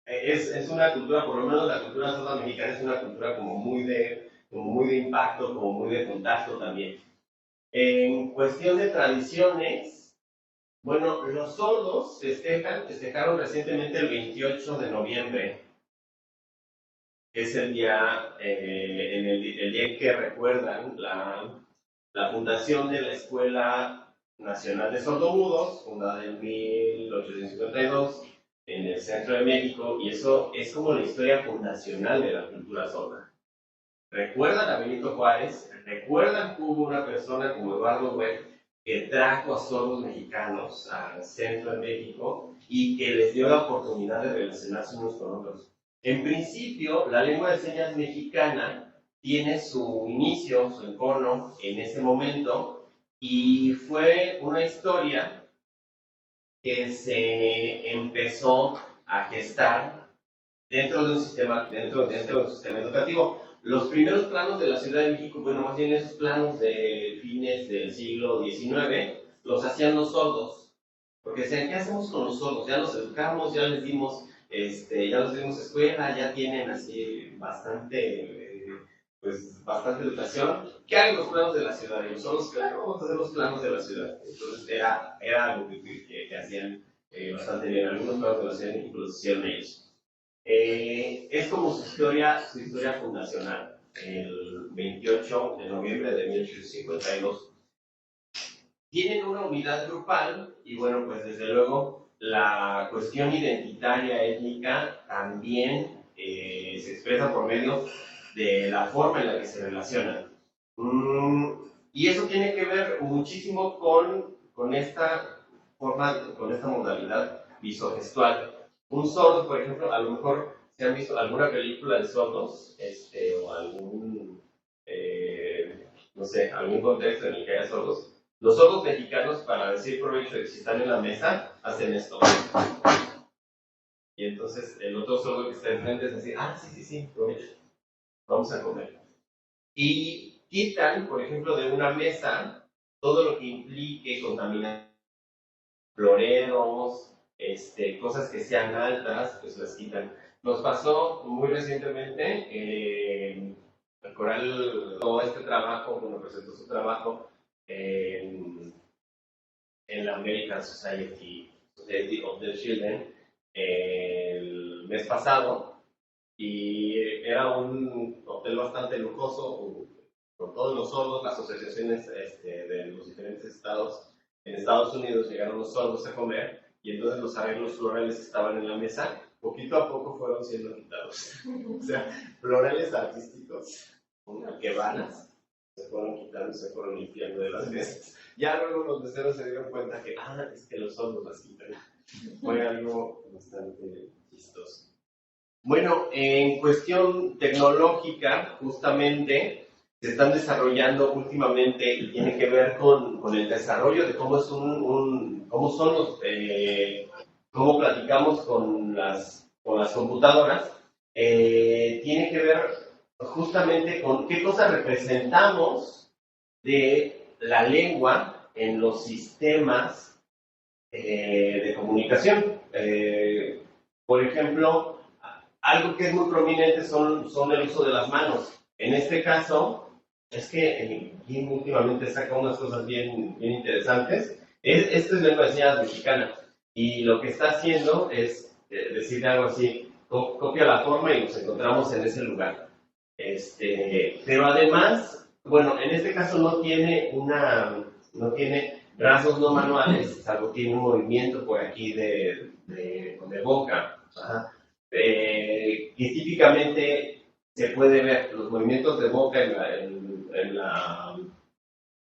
Es una cultura, por lo menos la cultura sorda mexicana es una cultura como muy de impacto, como muy de contacto también. En cuestión de tradiciones, bueno, los sordos festejaron recientemente el 28 de noviembre. Es el día, el día en que recuerdan la fundación de la Escuela Nacional de Sordomudos, fundada en 1852 en el centro de México, y eso es como la historia fundacional de la cultura sorda. Recuerdan a Benito Juárez, recuerdan que hubo una persona como Eduardo Güell que trajo a sordos mexicanos al centro de México y que les dio la oportunidad de relacionarse unos con otros. En principio, la lengua de señas mexicana tiene su inicio, su encono en ese momento, y fue una historia que se empezó a gestar dentro de un sistema educativo. Los primeros planos de la Ciudad de México, bueno, más bien esos planos de fines del siglo XIX, los hacían los sordos, porque decían, ¿qué hacemos con los sordos? Ya los educamos, ya les dimos escuela, ya tienen así bastante educación. ¿Qué hagan los planos de la ciudad? Y los sordos, claro, vamos a hacer los planos de la ciudad. Entonces era algo que hacían bastante bien. Algunos planos de la Ciudad de México los hicieron ellos. Es como su historia fundacional, el 28 de noviembre de 1852. Tienen una unidad grupal y bueno, pues desde luego la cuestión identitaria étnica también se expresa por medio de la forma en la que se relacionan. Y eso tiene que ver muchísimo con esta modalidad visogestual. Un sordo, por ejemplo, a lo mejor se han visto alguna película de sordos, o no sé, algún contexto en el que haya sordos. Los sordos mexicanos, para decir provecho de que si están en la mesa, hacen esto. Y entonces el otro sordo que está enfrente es decir, sí, provecho, vamos a comer. Y quitan, por ejemplo, de una mesa todo lo que implique contaminación, floreros, cosas que sean altas, pues las quitan. Nos pasó muy recientemente, el Coral, todo este trabajo, bueno, presentó su trabajo en la American Society of the Children el mes pasado, y era un hotel bastante lujoso, con todos los sordos, las asociaciones de los diferentes estados en Estados Unidos llegaron los sordos a comer, y entonces los arreglos florales que estaban en la mesa, poquito a poco fueron siendo quitados. O sea, florales artísticos, arquebanas, se fueron quitando, se fueron limpiando de las mesas. Ya luego los meseros se dieron cuenta que, es que los sordos las quitan. Fue algo bastante chistoso. Bueno, en cuestión tecnológica, justamente, se están desarrollando últimamente y tiene que ver con el desarrollo de cómo es cómo son los, cómo platicamos con las computadoras, tiene que ver justamente con qué cosas representamos de la lengua en los sistemas de comunicación. Por ejemplo, algo que es muy prominente son el uso de las manos. En este caso, es que Jim últimamente saca unas cosas bien interesantes. Esto es lengua de señas mexicana, y lo que está haciendo es decir algo así: copia la forma y nos encontramos en ese lugar. Pero además, bueno, en este caso no tiene rasgos no manuales, salvo tiene un movimiento por aquí de boca. Ajá. Que típicamente se puede ver los movimientos de boca en la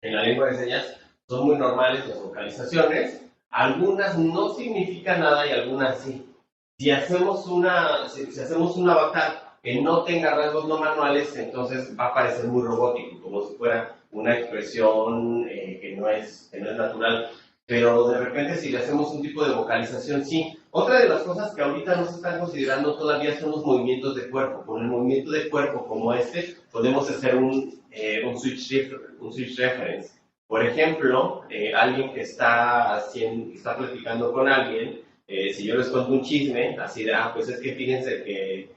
lengua de señas son muy normales, las vocalizaciones. Algunas no significan nada y algunas sí. Si hacemos un avatar que no tenga rasgos no manuales, entonces va a parecer muy robótico, como si fuera una expresión que no es natural. Pero de repente, si le hacemos un tipo de vocalización, sí. Otra de las cosas que ahorita no se están considerando todavía son los movimientos de cuerpo. Con el movimiento de cuerpo como podemos hacer un switch reference. Por ejemplo, alguien que está platicando con alguien, si yo les cuento un chisme, así de, pues es que fíjense que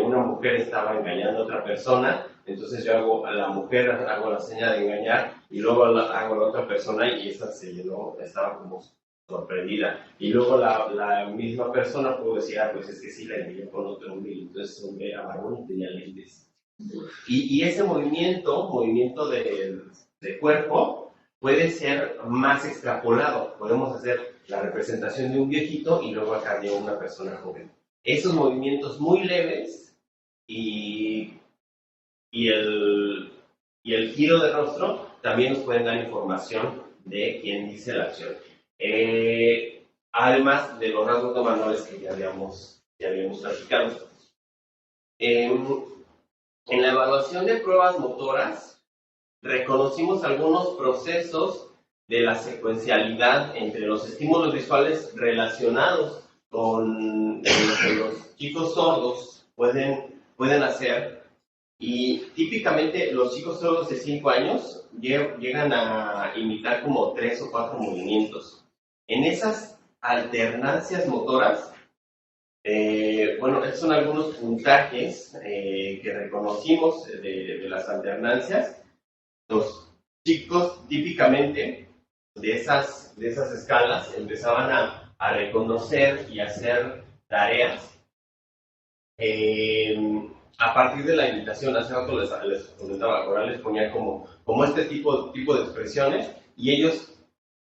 una mujer estaba engañando a otra persona, entonces yo hago la seña de engañar, y luego hago a la otra persona, y esa se llenó, estaba como sorprendida. Y luego la misma persona pudo decir, pues es que sí, la engañé con otro hombre, y entonces un hombre era varón y tenía lentes. Y ese movimiento de cuerpo puede ser más extrapolado. Podemos hacer la representación de un viejito y luego acá de una persona joven. Esos movimientos muy leves y el giro de rostro también nos pueden dar información de quién dice la acción. Además de los rasgos no manuales que ya habíamos platicado. En la evaluación de pruebas motoras, reconocimos algunos procesos de la secuencialidad entre los estímulos visuales relacionados con lo que los chicos sordos pueden hacer. Y típicamente los chicos sordos de 5 años llegan a imitar como 3 o 4 movimientos. En esas alternancias motoras, estos son algunos puntajes que reconocimos de las alternancias. Los chicos típicamente de esas escalas empezaban a reconocer y hacer tareas a partir de la imitación. Hace rato les comentaba, ahora les ponía como este tipo de expresiones, y ellos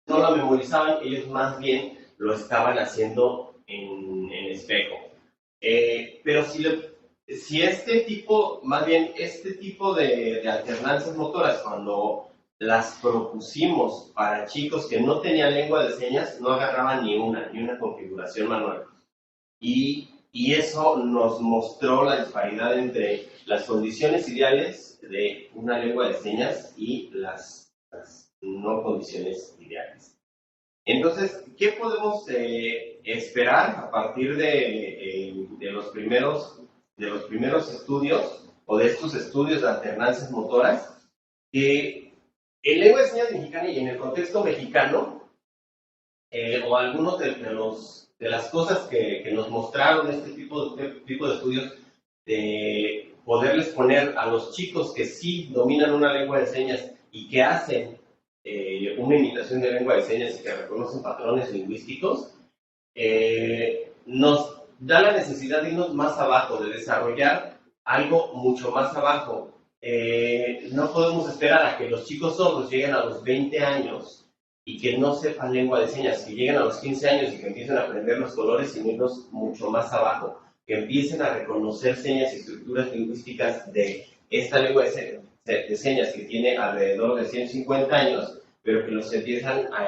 no lo memorizaban, ellos más bien lo estaban haciendo en espejo. Pero si este tipo de alternancias motoras, cuando las propusimos para chicos que no tenían lengua de señas, no agarraban ni una configuración manual. Y eso nos mostró la disparidad entre las condiciones ideales de una lengua de señas y las no condiciones ideales. Entonces, ¿qué podemos esperar a partir de los primeros estudios, o de estos estudios de alternancias motoras? Que en lengua de señas mexicana y en el contexto mexicano, o algunos de los las cosas que nos mostraron este tipo de estudios, de poderles poner a los chicos que sí dominan una lengua de señas y que hacen una imitación de lengua de señas y que reconocen patrones lingüísticos, nos da la necesidad de irnos más abajo, de desarrollar algo mucho más abajo. No podemos esperar a que los chicos sordos lleguen a los 20 años y que no sepan lengua de señas, que lleguen a los 15 años y que empiecen a aprender los colores, y irnos mucho más abajo, que empiecen a reconocer señas y estructuras lingüísticas de esta lengua de señas que tiene alrededor de 150 años, pero que los empiezan a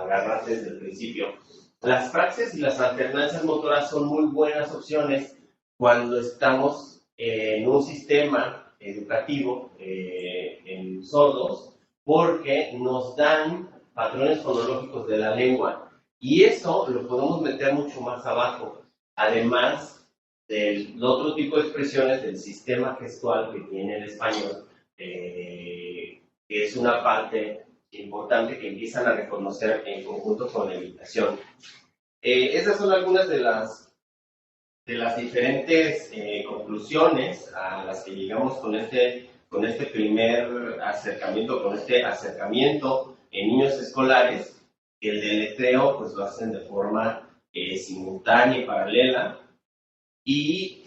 agarrar desde el principio. Las praxias y las alternancias motoras son muy buenas opciones cuando estamos en un sistema educativo en sordos, porque nos dan patrones fonológicos de la lengua, y eso lo podemos meter mucho más abajo, además del otro tipo de expresiones del sistema gestual que tiene el español, que es una parte importante que empiezan a reconocer en conjunto con la imitación. Esas son algunas de las diferentes conclusiones a las que llegamos con este primer acercamiento, en niños escolares. El deletreo pues lo hacen de forma simultánea y paralela, y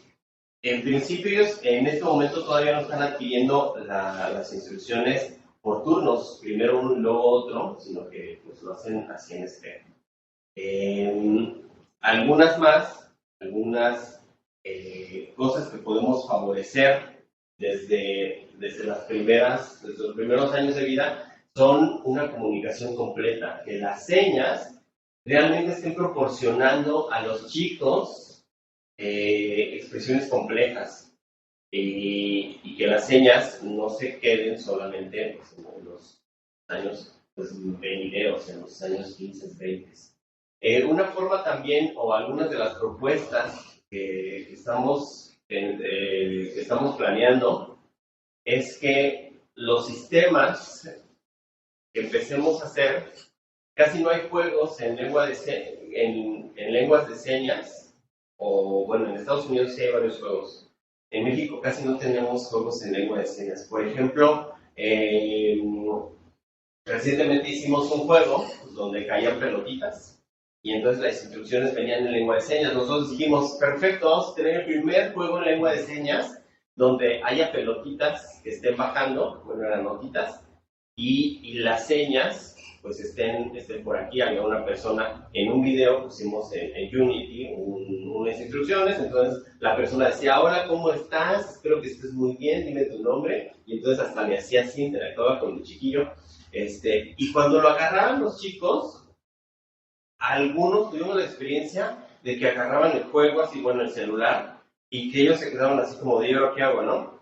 en principio ellos en este momento todavía no están adquiriendo las instrucciones por turnos, primero uno y luego otro, sino que pues lo hacen así en espejo. Algunas cosas que podemos favorecer desde los primeros años de vida son una comunicación completa, que las señas realmente estén proporcionando a los chicos expresiones complejas, y que las señas no se queden solamente pues, en los años venideros, en los años 15, 20. Una forma también, o algunas de las propuestas que estamos planeando, es que los sistemas que empecemos a hacer, casi no hay juegos en lenguas de señas, o bueno, en Estados Unidos sí hay varios juegos. En México casi no tenemos juegos en lengua de señas. Por ejemplo, recientemente hicimos un juego donde caían pelotitas, y entonces las instrucciones venían en lengua de señas. Nosotros dijimos, perfecto, vamos a tener el primer juego en lengua de señas donde haya pelotitas que estén bajando, bueno, eran notitas, y las señas pues estén por aquí. Había una persona en un video, pusimos en Unity unas instrucciones, entonces la persona decía, hola, ¿cómo estás? Espero que estés muy bien, dime tu nombre, y entonces hasta le hacía así, interactuaba con el chiquillo, y cuando lo agarraban los chicos, algunos tuvimos la experiencia de que agarraban el juego así, bueno, el celular, y que ellos se quedaban así como de, ¿yo qué hago, no?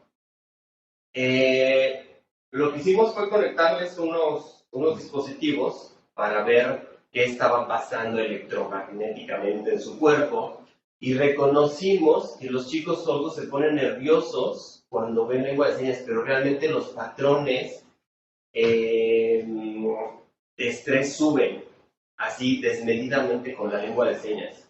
Lo que hicimos fue conectarles unos dispositivos para ver qué estaba pasando electromagnéticamente en su cuerpo, y reconocimos que los chicos sordos se ponen nerviosos cuando ven lengua de señas, pero realmente los patrones de estrés suben así desmedidamente con la lengua de señas.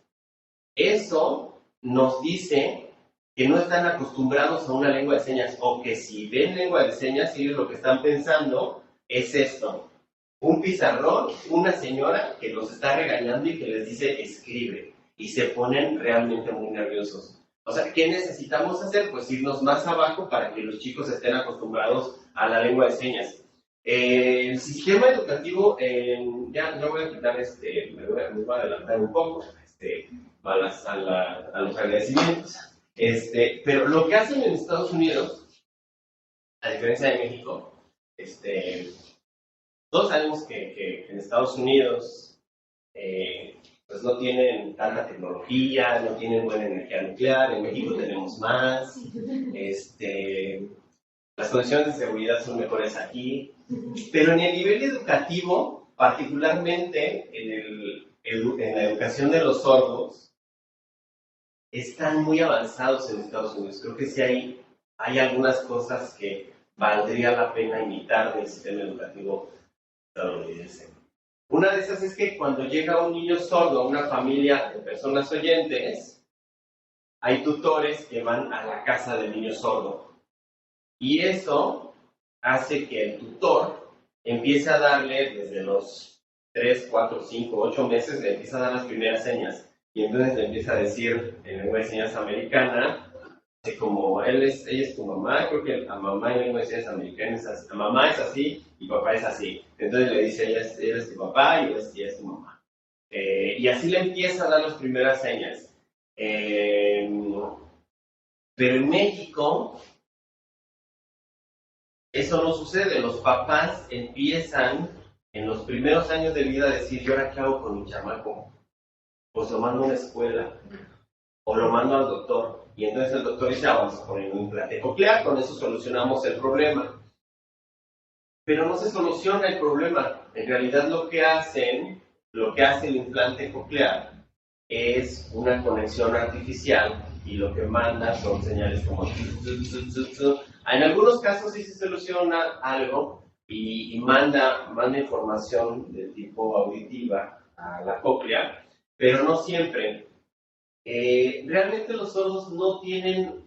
Eso nos dice que no están acostumbrados a una lengua de señas, o que si ven lengua de señas, ellos lo que están pensando es esto: un pizarrón, una señora que los está regañando y que les dice escribe, y se ponen realmente muy nerviosos. O sea, ¿qué necesitamos hacer? Pues irnos más abajo para que los chicos estén acostumbrados a la lengua de señas. El sistema educativo, ya no voy a quitar me voy a adelantar un poco a los agradecimientos. Pero lo que hacen en Estados Unidos, a diferencia de México, todos sabemos que en Estados Unidos pues no tienen tanta tecnología, no tienen buena energía nuclear. En México tenemos más. Las condiciones de seguridad son mejores aquí, pero en el nivel educativo, particularmente en la educación de los sordos, están muy avanzados en Estados Unidos. Creo que sí hay algunas cosas que valdría la pena imitar del sistema educativo estadounidense. Una de esas es que cuando llega un niño sordo a una familia de personas oyentes, hay tutores que van a la casa del niño sordo. Y eso hace que el tutor empiece a darle desde los 3, 4, 5, 8 meses, le empieza a dar las primeras señas. Y entonces le empieza a decir en lengua de señas americana, como ella es tu mamá, creo que a mamá en lengua de señas americana es así, a mamá es así y papá es así. Entonces le dice, ella es tu papá y ella es tu mamá. Y así le empieza a dar las primeras señas. Pero en México eso no sucede. Los papás empiezan en los primeros años de vida a decir, ¿y ahora qué hago con mi chamaco? Pues lo mando a una escuela o lo mando al doctor. Y entonces el doctor dice, vamos a poner un implante coclear, con eso solucionamos el problema. Pero no se soluciona el problema. En realidad lo que hace el implante coclear es una conexión artificial y lo que manda son señales como en algunos casos sí se soluciona algo y manda información de tipo auditiva a la cóclea, pero no siempre. Realmente los sordos no tienen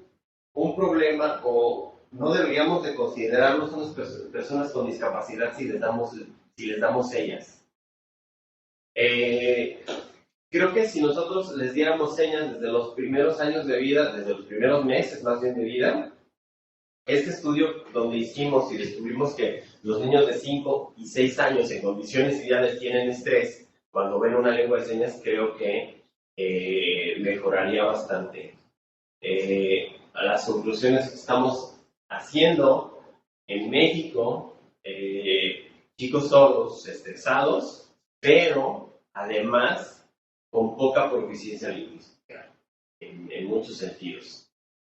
un problema o no deberíamos de considerarlos unas personas con discapacidad si les damos señas. Creo que si nosotros les diéramos señas desde los primeros años de vida, desde los primeros meses más bien de vida, este estudio donde hicimos y descubrimos que los niños de 5 y 6 años en condiciones ideales tienen estrés, cuando ven una lengua de señas creo que mejoraría bastante. Las conclusiones que estamos haciendo en México, chicos sordos estresados, pero además con poca proficiencia lingüística en muchos sentidos.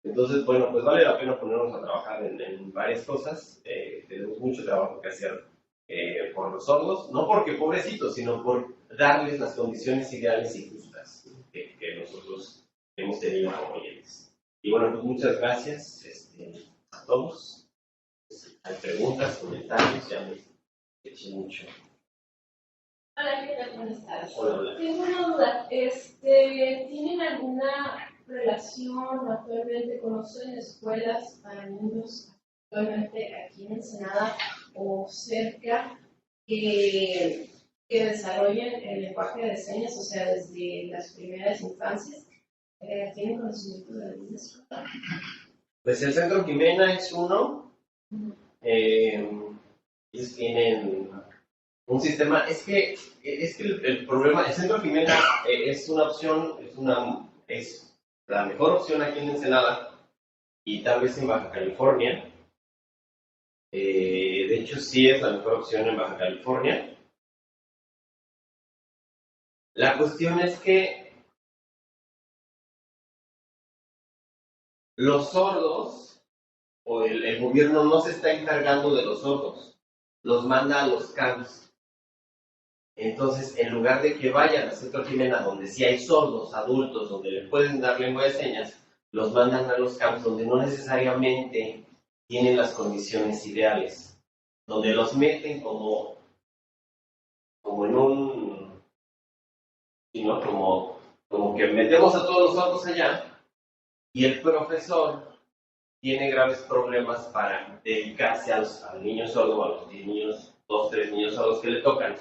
Entonces, bueno, pues vale la pena ponernos a trabajar en varias cosas. Tenemos mucho trabajo que hacer por los sordos, no porque pobrecitos, sino por darles las condiciones ideales y justas que nosotros hemos tenido como oyentes. Y bueno, pues muchas gracias a todos. Hay preguntas, comentarios, ya me eché mucho. Hola, ¿qué tal? Buenas tardes. Hola. Tengo una duda. ¿Tienen alguna relación actualmente, conocen escuelas para niños actualmente aquí en Ensenada o cerca que desarrollen el lenguaje de señas, o sea, desde las primeras infancias? ¿Tienen conocimiento de alguna escuela? Pues el Centro Jimena es uno. Ellos tienen un sistema, es que el problema, el Centro Jimena es una opción, es la mejor opción aquí en Ensenada y tal vez en Baja California. De hecho, sí es la mejor opción en Baja California. La cuestión es que los sordos, o el gobierno no se está encargando de los sordos, los manda a los camps. Entonces, en lugar de que vayan al Centro Jimena, donde sí hay sordos, adultos, donde le pueden dar lengua de señas, los mandan a los camps donde no necesariamente tienen las condiciones ideales, donde los meten como en un, ¿no? como que metemos a todos los sordos allá, y el profesor tiene graves problemas para dedicarse al niño sordo, a los 10 niños, 2, 3 niños sordos que le tocan.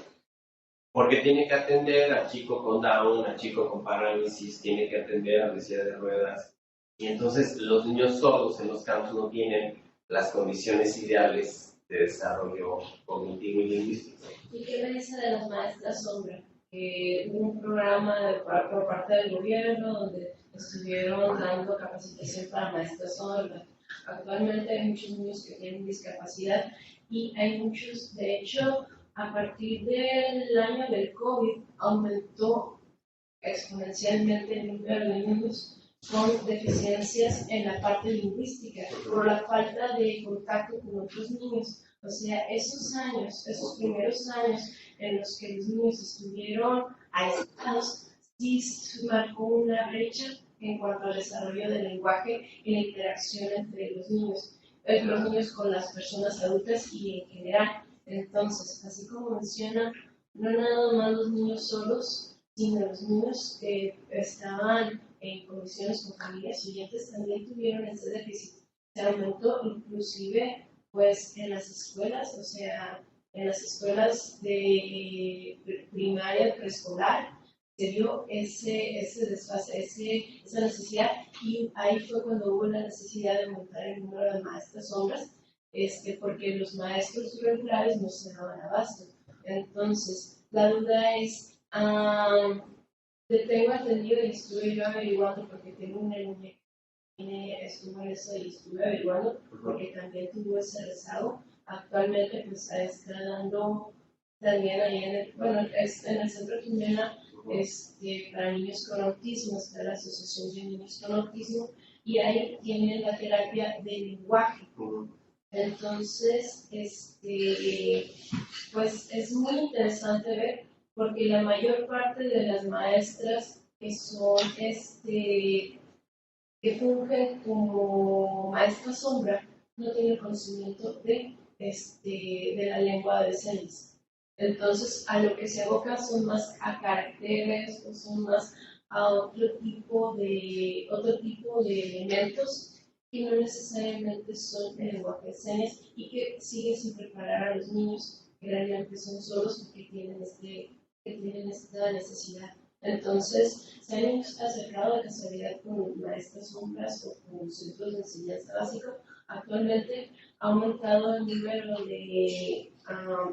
Porque tiene que atender a chico con Down, a chico con parálisis, tiene que atender a silla de ruedas. Y entonces los niños sordos en los campos no tienen las condiciones ideales de desarrollo cognitivo y lingüístico. ¿Y qué me dice de las maestras sombra? Hubo un programa por parte del gobierno donde estuvieron dando capacitación para maestras sombra. Actualmente hay muchos niños que tienen discapacidad y hay muchos, de hecho, a partir del año del COVID aumentó exponencialmente el número de niños con deficiencias en la parte lingüística por la falta de contacto con otros niños. O sea, esos primeros años en los que los niños estuvieron aislados, sí marcó una brecha en cuanto al desarrollo del lenguaje y la interacción entre los niños con las personas adultas y en general. Entonces, así como menciona no nada más los niños solos, sino los niños que estaban en condiciones con familias oyentes también tuvieron ese déficit. Se aumentó inclusive pues en las escuelas, o sea, en las escuelas de primaria, preescolar, se vio ese desfase, esa necesidad, y ahí fue cuando hubo la necesidad de aumentar el número de maestras hombres, porque los maestros regulares no se daban abasto. Entonces, la duda es, tengo entendido y estuve yo averiguando, porque tengo una niña que estuvo en eso y estuve averiguando, porque también tuvo ese rezago. Actualmente pues está dando también ahí en el centro Jimena, para niños con autismo, está la Asociación de Niños con Autismo, y ahí tienen la terapia de lenguaje. Entonces, pues es muy interesante ver, porque la mayor parte de las maestras que son, que fungen como maestras sombra, no tienen conocimiento de la lengua de señas. Entonces, a lo que se aboca son más a caracteres, o son más a otro tipo de elementos que no necesariamente son el lenguaje de señas, y que sigue sin preparar a los niños que realmente son solos y que tienen esta necesidad. Entonces, se han acercado de casualidad con maestras sombras o con centros de enseñanza básica. Actualmente ha aumentado el número de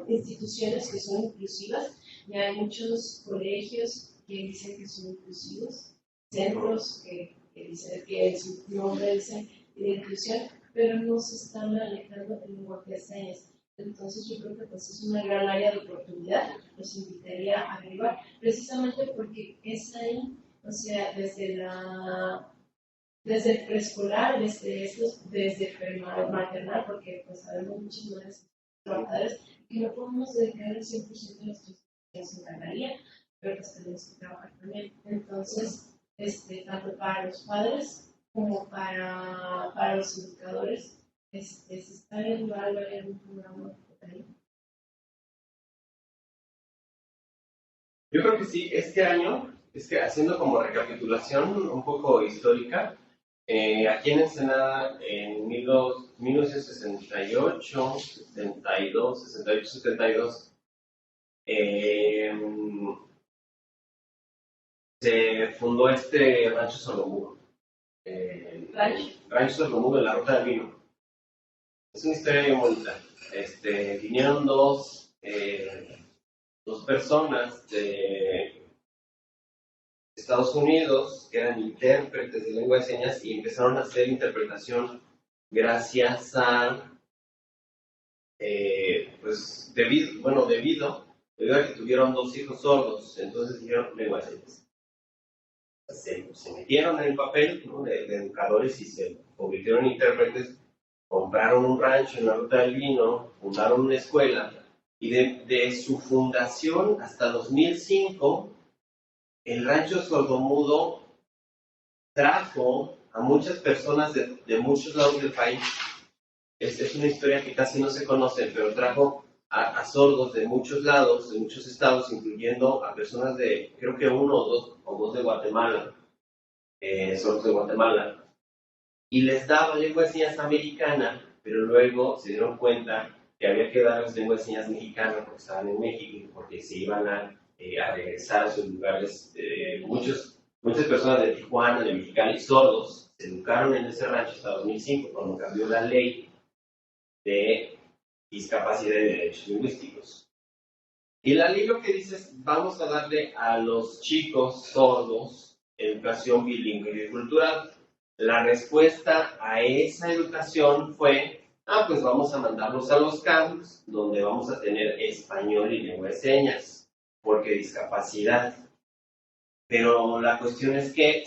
instituciones que son inclusivas. Ya hay muchos colegios que dicen que son inclusivos, centros que dicen que en su nombre dicen de inclusión, pero no se están manejando el lenguaje de señas. Entonces yo creo que pues es una gran área de oportunidad, los invitaría a averiguar, precisamente porque es ahí, o sea, desde el preescolar, desde maternal, porque pues sabemos muchas madres padres que no podemos dedicar el 100% de nuestros días en la ganadería, pero pues tenemos que trabajar también. Entonces, tanto para los padres como para los educadores, se está viendo algo en un programa ahí. Yo creo que sí, este año, es que haciendo como recapitulación un poco histórica, aquí en Ensenada, en 1968, 72, 68, 72, se fundó este Rancho Sordomudo. Rancho Sordomudo en la Ruta del Vino. Es una historia bien bonita. Vinieron dos personas de Estados Unidos que eran intérpretes de lengua de señas y empezaron a hacer interpretación gracias a, pues, debido a que tuvieron dos hijos sordos, entonces dijeron lengua de señas. Se metieron en el papel, ¿no?, de educadores, y se convirtieron en intérpretes, compraron un rancho en la Ruta del Vino, fundaron una escuela, y de su fundación hasta 2005, el Rancho Sordomudo trajo a muchas personas de muchos lados del país. Es una historia que casi no se conoce, pero trajo a sordos de muchos lados, de muchos estados, incluyendo a personas de, creo que uno o dos de Guatemala, sordos de Guatemala, y les daba lengua de señas americana, pero luego se dieron cuenta que había que darles lengua de señas mexicana porque estaban en México, porque se iban a regresar a sus lugares. Muchas personas de Tijuana, de Mexicali, sordos, se educaron en ese rancho hasta 2005, cuando cambió la ley de discapacidad y derechos lingüísticos. Y la ley lo que dice es: vamos a darle a los chicos sordos educación bilingüe y bicultural. La respuesta a esa educación fue: pues vamos a mandarlos a los campos, donde vamos a tener español y lengua de señas, porque discapacidad. Pero la cuestión es que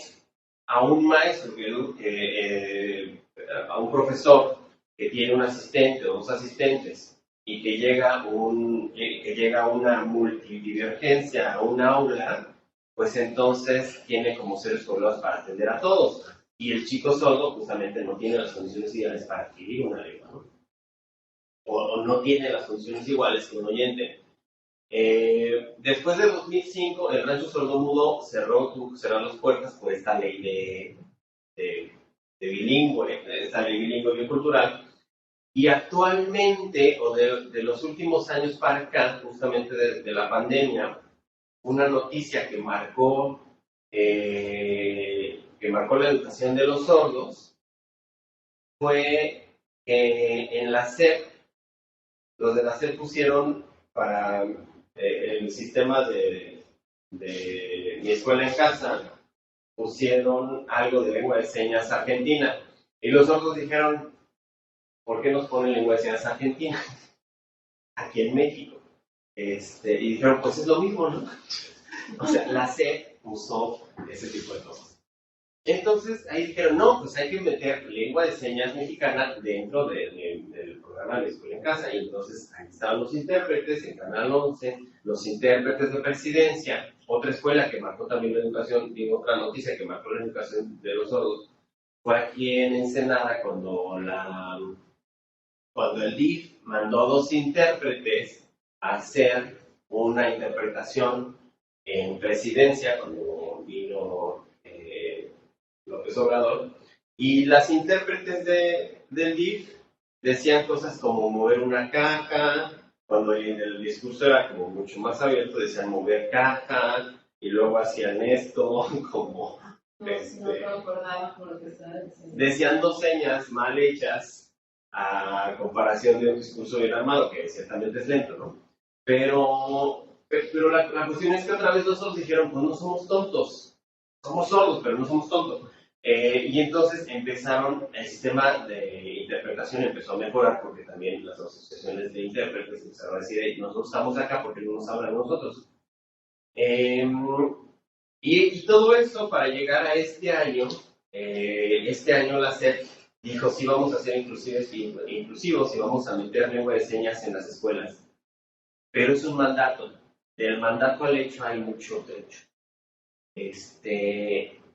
a un maestro, a un profesor que tiene un asistente o dos asistentes, y que llega una multidivergencia a un aula, pues entonces tiene como seres problemas para atender a todos. Y el chico sordo justamente no tiene las condiciones ideales para adquirir una lengua, ¿no? O no tiene las condiciones iguales que un oyente. Después de 2005, el Rancho Sordomudo tuvo que cerrar las puertas por esta ley de bilingüe, esta ley bilingüe bicultural. Y actualmente, o de los últimos años para acá, justamente desde la pandemia, una noticia que marcó la educación de los sordos fue que en la SEP, los de la SEP pusieron para el sistema de mi escuela en casa, pusieron algo de lengua de señas argentina. Y los sordos dijeron, ¿por qué nos ponen lengua de señas argentina aquí en México? Y dijeron, pues es lo mismo, ¿no? O sea, la SEP usó ese tipo de cosas. Entonces ahí dijeron, no, pues hay que meter lengua de señas mexicana dentro del programa de la escuela en casa. Y entonces ahí estaban los intérpretes en Canal 11, los intérpretes de Presidencia, otra escuela que marcó también la educación, digo, otra noticia que marcó la educación de los sordos, fue aquí en Ensenada cuando el DIF mandó a 2 intérpretes a hacer una interpretación en Presidencia, cuando vino López Obrador, y las intérpretes del DIF decían cosas como mover una caja, cuando el discurso era como mucho más abierto, decían mover caja, y luego hacían esto, como... No concordaba con lo que estaba diciendo. Decían 2 señas mal hechas a comparación de un discurso bien armado, que ciertamente es lento, ¿no? Pero la cuestión es que otra vez los sordos dijeron, pues no somos tontos, somos sordos, pero no somos tontos. Y entonces el sistema de interpretación empezó a mejorar porque también las asociaciones de intérpretes empezaron a decir, hey, nosotros estamos acá porque no nos hablan nosotros. Y todo eso para llegar a este año la SEP dijo, sí vamos a ser inclusivos y vamos a meter lengua de señas en las escuelas. Pero es un mandato. Del mandato al hecho hay mucho trecho.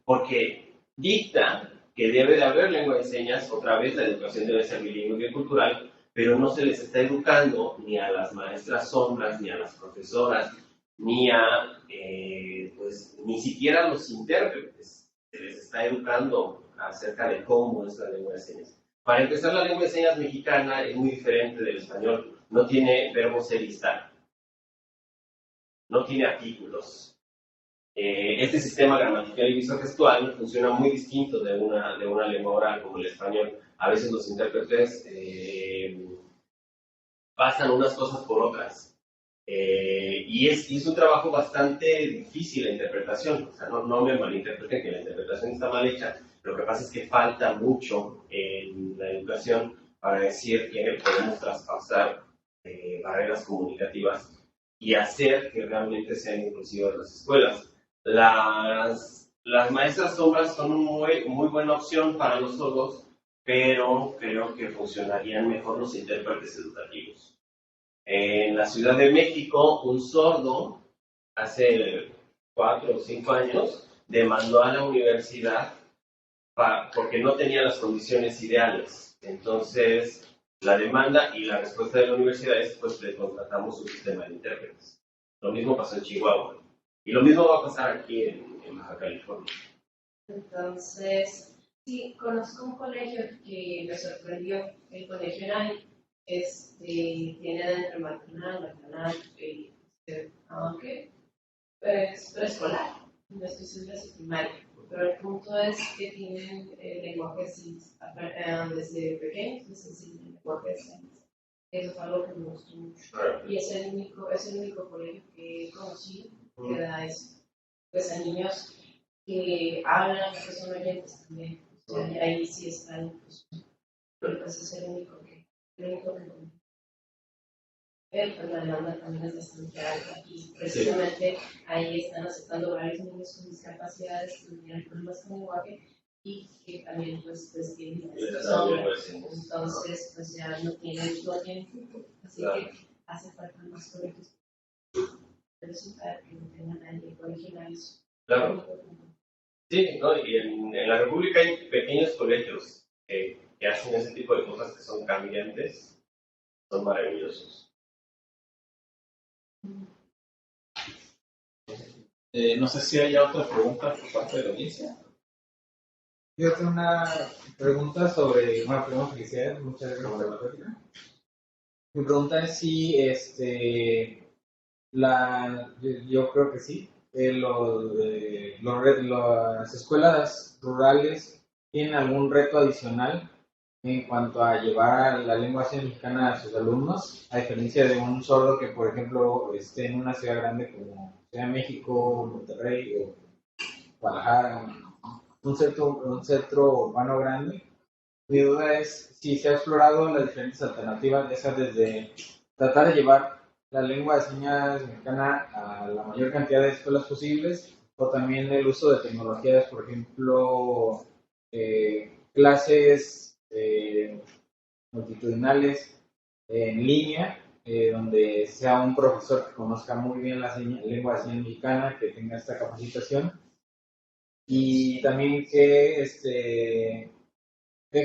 Porque dicta que debe de haber lengua de señas, otra vez la educación debe ser bilingüe y cultural, pero no se les está educando ni a las maestras sombras, ni a las profesoras, ni a, pues, ni siquiera a los intérpretes. Se les está educando acerca de cómo es la lengua de señas. Para empezar, la lengua de señas mexicana es muy diferente del español. No tiene verbo ser y estar. No tiene artículos. Este sistema gramatical y visogestual funciona muy distinto de una lengua oral como el español. A veces los intérpretes pasan unas cosas por otras. Y es un trabajo bastante difícil la interpretación. O sea, no me malinterpreten que la interpretación está mal hecha. Lo que pasa es que falta mucho en la educación para decir que podemos traspasar barreras comunicativas y hacer que realmente sean inclusivas las escuelas. Las maestras sombras son una muy buena opción para los sordos, pero creo que funcionarían mejor los intérpretes educativos. En la Ciudad de México, un sordo, hace 4 o 5 años, demandó a la universidad porque no tenía las condiciones ideales. Entonces, la demanda y la respuesta de la universidad es, pues le contratamos un sistema de intérpretes. Lo mismo pasó en Chihuahua. Y lo mismo va a pasar aquí en Baja California. Entonces, sí, conozco un colegio que me sorprendió. El colegio era, tiene dentro maternal, aunque es preescolar, no estoy segura si primaria. Pero el punto es que tienen lenguaje SINS desde pequeños, les enseñan lenguaje SINS. Eso es algo que me gustó mucho. Y es el único colegio que he conocido que da eso. Pues a niños que hablan, que son oyentes también. O sea, ahí sí está la inclusión. Pero pues es el único que pero la demanda también es bastante alta y precisamente ahí están aceptando varios niños con discapacidades que tienen problemas con lenguaje y que también pues tienen sombra. Entonces pues ya no tienen futuro, así que hace falta más colegios. Resulta que no tengan nadie originales. Claro. Sí, ¿no? Y en la República hay pequeños colegios que hacen ese tipo de cosas que son cambiantes, son maravillosos. No sé si haya otra pregunta por parte de la audiencia. Yo tengo una pregunta sobre una pregunta que hicieron. Muchas gracias por la plática. Mi pregunta es si yo creo que sí. Las escuelas rurales tienen algún reto adicional en cuanto a llevar la lengua mexicana a sus alumnos, a diferencia de un sordo que, por ejemplo, esté en una ciudad grande como Ciudad de México, Monterrey o Guadalajara, un centro urbano grande. Mi duda es si se ha explorado las diferentes alternativas, ya sea desde tratar de llevar la lengua de señas mexicana a la mayor cantidad de escuelas posibles, o también el uso de tecnologías, por ejemplo, clases multitudinales en línea, donde sea un profesor que conozca muy bien la lengua de señas mexicana, que tenga esta capacitación, y también ¿qué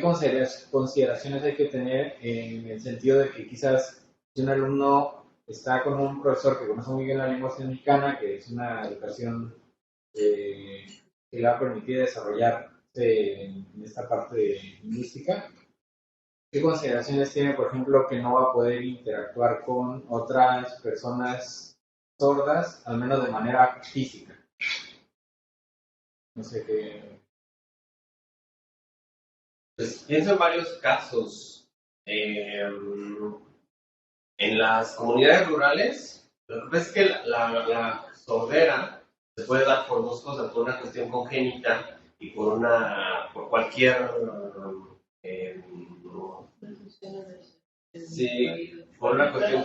consideraciones hay que tener en el sentido de que quizás si un alumno está con un profesor que conoce muy bien la lengua mexicana, que es una educación que le va a permitir desarrollar en esta parte lingüística? ¿Qué consideraciones tiene, por ejemplo, que no va a poder interactuar con otras personas sordas, al menos de manera física? No sé qué. Pues pienso en varios casos. En las comunidades rurales, lo que pasa es que la sordera se puede dar por dos cosas, por una cuestión congénita y por cualquier sí, por una cuestión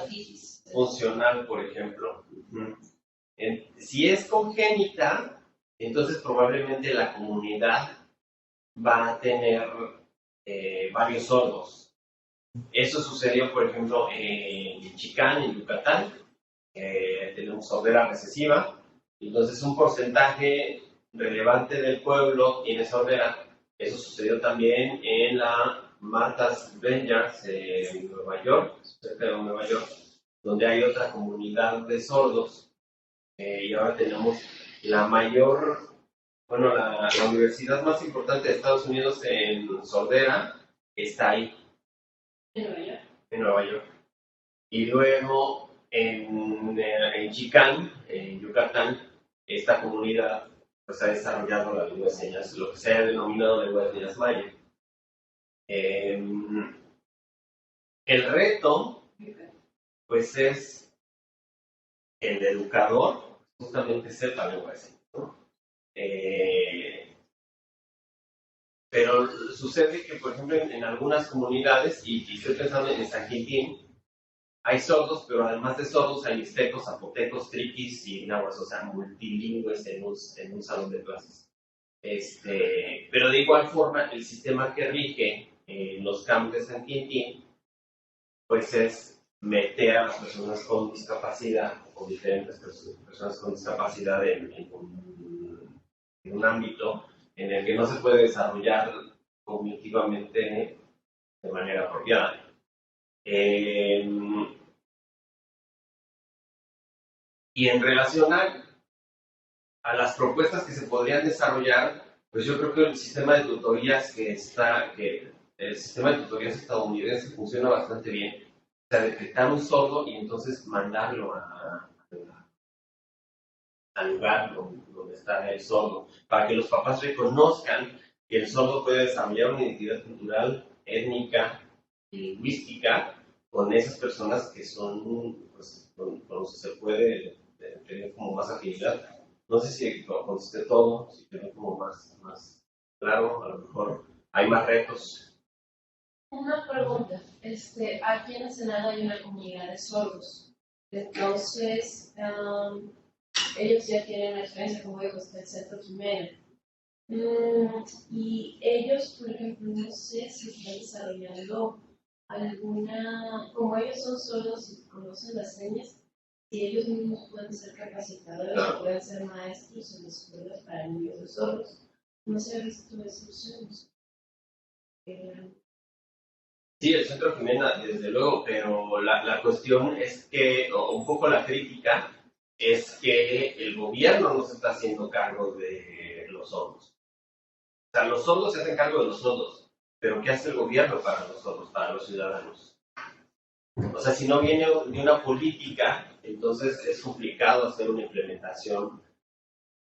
funcional, por ejemplo. Si es congénita, entonces probablemente la comunidad va a tener varios sordos. Eso sucedió, por ejemplo, en Chicán, en Yucatán. Tenemos sordera recesiva. Entonces, un porcentaje relevante del pueblo tiene sordera. Eso sucedió también en la Martha's Vineyards en Nueva York, cerca de Nueva York, donde hay otra comunidad de sordos. Y ahora tenemos la universidad más importante de Estados Unidos en sordera está ahí. En Nueva York. Y luego en Chicán, en Yucatán, esta comunidad pues, ha desarrollado la lengua de señas, lo que se ha denominado lengua de señas maya. El reto, pues es el educador, justamente sepa lengua de señas, ¿no? Pero sucede que, por ejemplo, en algunas comunidades, y estoy pensando en San Quintín, hay sordos, pero además de sordos hay mixtecos, zapotecos, triquis y náhuatl, o sea, multilingües en un salón de clases. Pero de igual forma, el sistema que rige los campos de San Quintín, pues es meter a las personas con discapacidad, o diferentes personas con discapacidad en un ámbito en el que no se puede desarrollar cognitivamente de manera apropiada. Y en relación a las propuestas que se podrían desarrollar, pues yo creo que el sistema de tutorías el sistema de tutorías estadounidense funciona bastante bien. O sea, detectar un sordo y entonces mandarlo al lugar donde está el sordo, para que los papás reconozcan que el sordo puede desarrollar una identidad cultural, étnica y lingüística con esas personas que son, pues, con los que se puede tener como más afinidad. No sé si contesté todo, si quedó como más claro, a lo mejor hay más retos. Una pregunta, aquí en Ensenada hay una comunidad de sordos, entonces ellos ya tienen la experiencia, como digo, está el Centro Jimena. Y ellos, por ejemplo, no sé si están desarrollando como ellos son sordos y conocen las señas, si ellos mismos pueden ser capacitadores o pueden ser maestros en escuelas para niños de sordos. No se ha visto esa opción. Sí, el Centro Jimena, desde luego, pero la cuestión es que, o un poco la crítica, es que el gobierno no se está haciendo cargo de los sordos. O sea, los sordos se hacen cargo de los sordos, pero ¿qué hace el gobierno para los sordos, para los ciudadanos? O sea, si no viene de una política, entonces es complicado hacer una implementación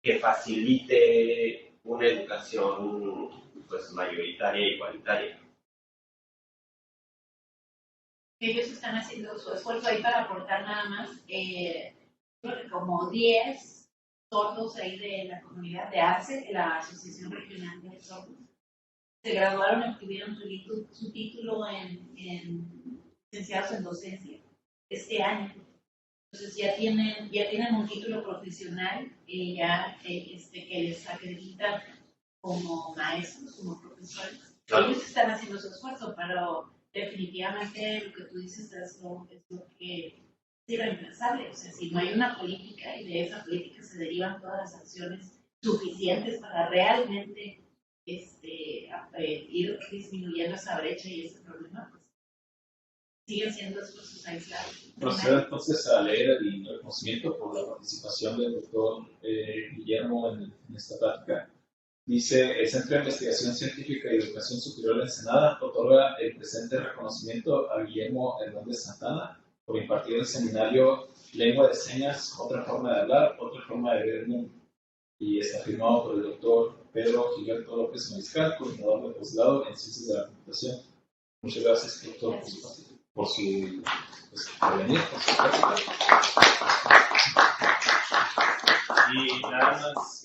que facilite una educación pues mayoritaria e igualitaria. Ellos están haciendo su esfuerzo ahí para aportar nada más, creo que como 10 sordos ahí de la comunidad de ARCE, la Asociación Regional de Sordos, se graduaron y obtuvieron su título en licenciados en docencia este año. Entonces ya tienen un título profesional que les acredita como maestros, como profesores. Claro. Ellos están haciendo su esfuerzo, pero definitivamente lo que tú dices es lo que es irreemplazable. O sea, si no hay una política y de esa política se derivan todas las acciones suficientes para realmente ir disminuyendo esa brecha y ese problema, pues siguen siendo esfuerzos aislados. Procedo entonces a leer el reconocimiento por la participación del doctor Guillermo en esta plática. Dice, el Centro de Investigación Científica y Educación Superior de Ensenada otorga el presente reconocimiento a Guillermo Hernández Santana por impartir el seminario Lengua de Señas, otra forma de hablar, otra forma de ver el mundo. Y está firmado por el doctor Pedro Gilberto López Mariscal, coordinador de posgrado en Ciencias de la Computación. Muchas gracias, doctor, por venir, por su plática. Y nada más.